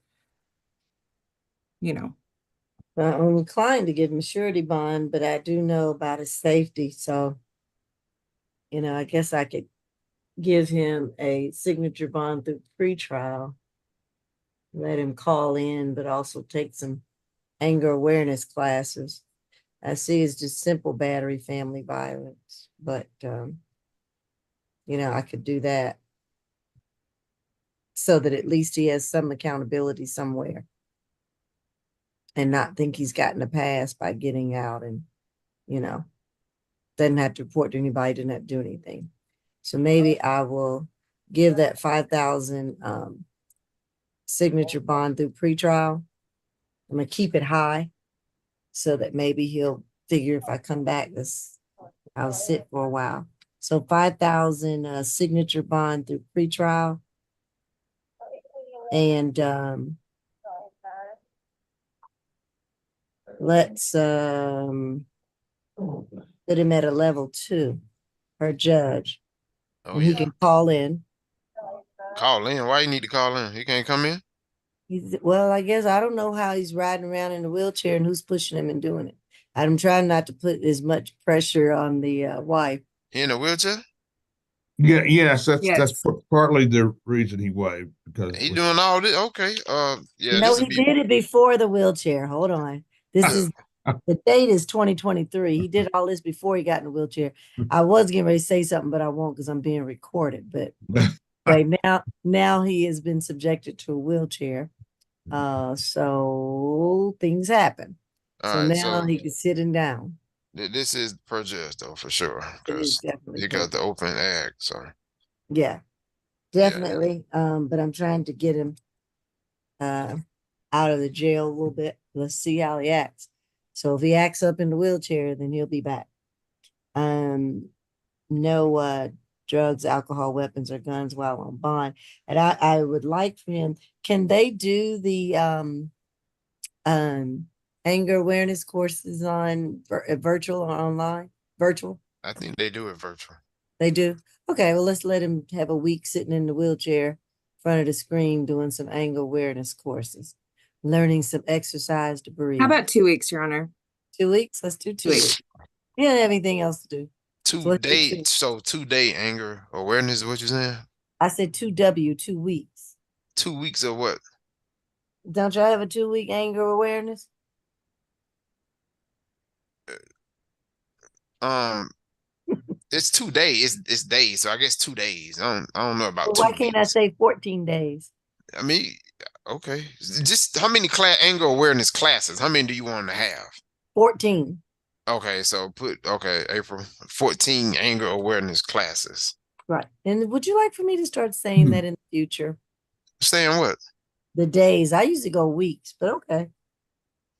I'm inclined to give him a surety bond, but I do know about his safety. So, I guess I could give him a signature bond through pretrial. Let him call in, but also take some anger awareness classes. I see it's just simple battery, family violence, but I could do that so that at least he has some accountability somewhere and not think he's gotten a pass by getting out and, doesn't have to report to anybody, didn't have to do anything. So maybe I will give that 5,000 signature bond through pretrial. I'm gonna keep it high so that maybe he'll figure if I come back, I'll sit for a while. So 5,000 signature bond through pretrial. And let's put him at a level 2 per judge. Oh, He yeah. can call in. Call in. Why you need to call in? He can't come in? Well, I guess I don't know how he's riding around in a wheelchair and who's pushing him and doing it. I'm trying not to put as much pressure on the wife. He in a wheelchair? Yeah, yes, that's Yes. partly the reason he waived, because He doing all this? Okay. Yeah, No, this he would be did it before the wheelchair. Hold on. This is the date is 2023. He did all this before he got in the wheelchair. I was getting ready to say something, but I won't because I'm being recorded. But right now he has been subjected to a wheelchair. So things happen. all So right. now So he can sitting down. this is per judge though, for sure, It is because definitely he got per- the open act. So Yeah, definitely. But I'm trying to get him out of the jail a little bit. Let's see how he acts. So if he acts up in the wheelchair, then he'll be back. No drugs, alcohol, weapons, or guns while on bond. And I would like for him, can they do the anger awareness courses on virtual or online? Virtual? I think they do it virtual. They do? Okay, well, let's let him have a week sitting in the wheelchair in front of the screen doing some anger awareness courses, learning some exercise to breathe. How about 2 weeks, Your Honor? 2 weeks? Let's do 2 weeks. He doesn't have anything else to do. So let's do 2. 2-day anger awareness is what you're saying? I said 2 weeks. 2 weeks of what? Don't y'all have a 2-week anger awareness? It's 2 days. It's days. So I guess 2 days. I don't know about Well, 2 why weeks. can't I say 14 days? I mean, Okay. Just how many anger awareness classes? How many do you want to have? 14. Okay, so April 14 anger awareness classes. Right. And would you like for me to start saying that in the future? Saying what? The days. I usually go weeks, but okay.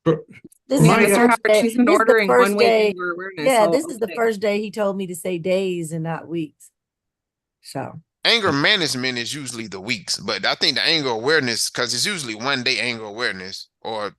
This Yeah, is the Mr. first Howard, day. she's been This is the ordering first 1 week day. anger awareness. Yeah, so this I'll is the take- first day he told me to say days and not weeks. So Anger management is usually the weeks, but I think the anger awareness, because it's usually 1 day anger awareness, or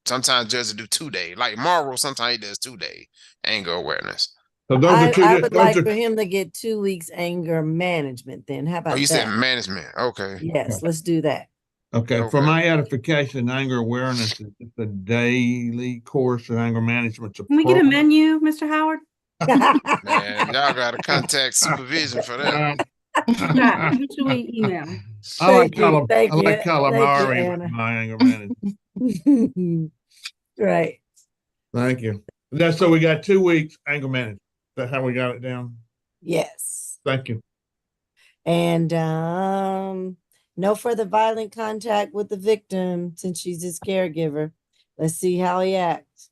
sometimes just do 2 day. Like Morrow, sometimes he does 2 day anger awareness. So those are I two, would like for him to get 2 weeks anger management then. How Oh, about you said that? management. Okay. Yes, let's do that. okay, for Okay. my edification, anger awareness is just a daily course and anger management's a Can we get a program. menu, Mr. Howard? Man, y'all gotta contact supervision for that. Yeah, who should we email? I like Thank you, thank you, thank you, calamari with Anna. my anger management. Right. Thank you. That's so we got 2 weeks anger management. That's how we got it down. Yes. Thank you. And no further violent contact with the victim since she's his caregiver. Let's see how he acts.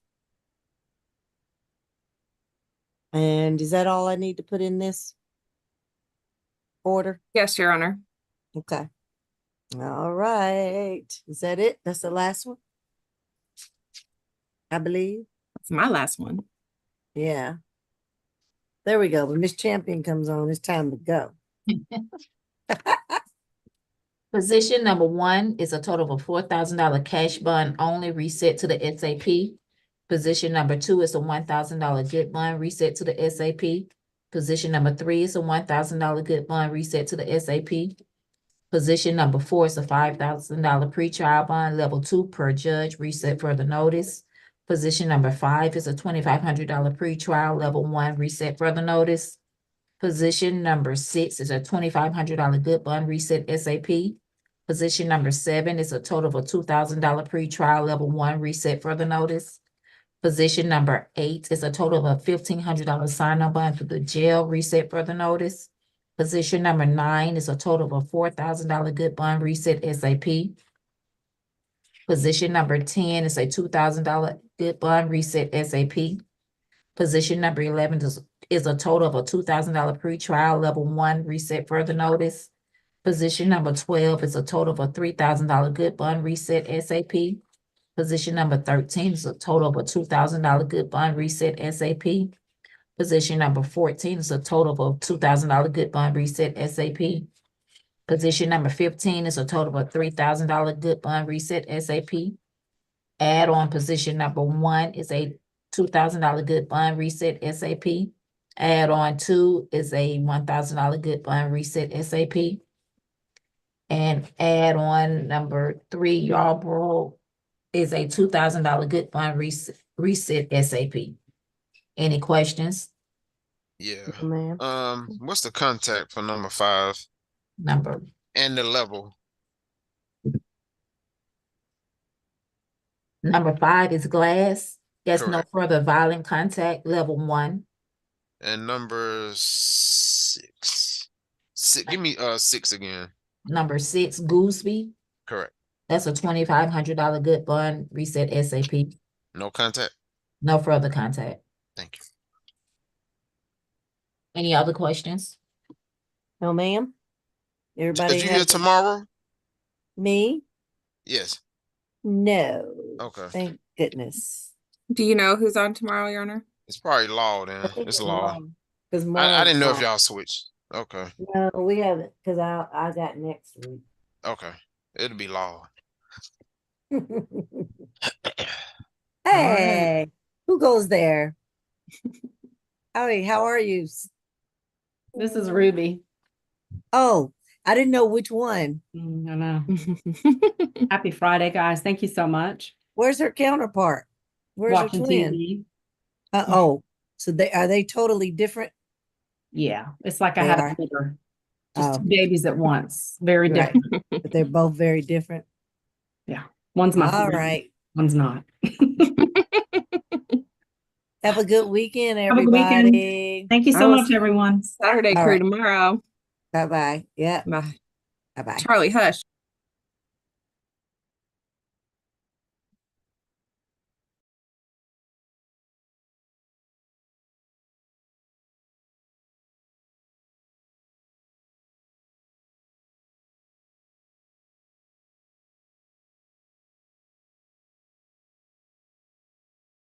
And is that all I need to put in this order? Yes, Your Honor. Okay. All right. Is that it? That's the last one? I believe. That's my last one. Yeah. There we go. When Miss Champion comes on, it's time to go. Position number 1 is a total of $4,000 cash bond only reset to the SAP. Position number 2 is a $1,000 good bond reset to the SAP. Position number 3 is a $1,000 good bond reset to the SAP. Position number 4 is a $5,000 pretrial bond level 2 per judge reset further notice. Position number 5 is a $2,500 pretrial level 1 reset further notice. Position number 6 is a $2,500 good bond reset SAP. Position number 7 is a total of a $2,000 pretrial level 1 reset further notice. Position number 8 is a total of a $1,500 sign-on bond for the jail reset further notice. Position number 9 is a total of a $4,000 good bond reset SAP. Position number 10 is a $2,000 good bond reset SAP. Position number 11 is a total of a $2,000 pretrial level 1 reset further notice. Position number 12 is a total of a $3,000 good bond reset SAP. Position number 13 is a total of a $2,000 good bond reset SAP. Position number 14 is a total of a $2,000 good bond reset SAP. Position number 15 is a total of a $3,000 good bond reset SAP. Add-on position number 1 is a $2,000 good bond reset SAP. Add-on 2 is a $1,000 good bond reset SAP. And add-on number 3, Yarborough, is a $2,000 good bond reset SAP. Any questions? Yeah. Ma'am. What's the contact for number 5 Number and the level? Number 5 is glass. There's no Correct. further violent contact, level 1. And number 6. Give me 6 again. Number 6, Gooseby. Correct. That's a $2,500 good bond reset SAP. No contact. No further contact. Thank you. Any other questions? No, ma'am. Everybody Did you hear have tomorrow? me? Yes. No. Okay. Thank goodness. Do you know who's on tomorrow, Your Honor? It's probably law then. I think It's it's law. because I didn't know if y'all switched. Okay. No, we haven't. Because I got next week. Okay. It'll be law. Hey, who goes there? Howdy, how are you? This is Ruby. Oh, I didn't know which one. I know. Happy Friday, guys. Thank you so much. Where's her counterpart? Where's Watching her twin? TV. Oh, so are they totally different? Yeah, it's like I They had are? a litter. Just Oh. two babies at once. Very Right. different. But they're both very different. Yeah. One's my All favorite, right. one's not. Have a good weekend, Have a good weekend. everybody. Thank you so much, everyone. Saturday All crew right. tomorrow. Bye-bye. Yeah. Bye. Bye-bye. Charlie, hush.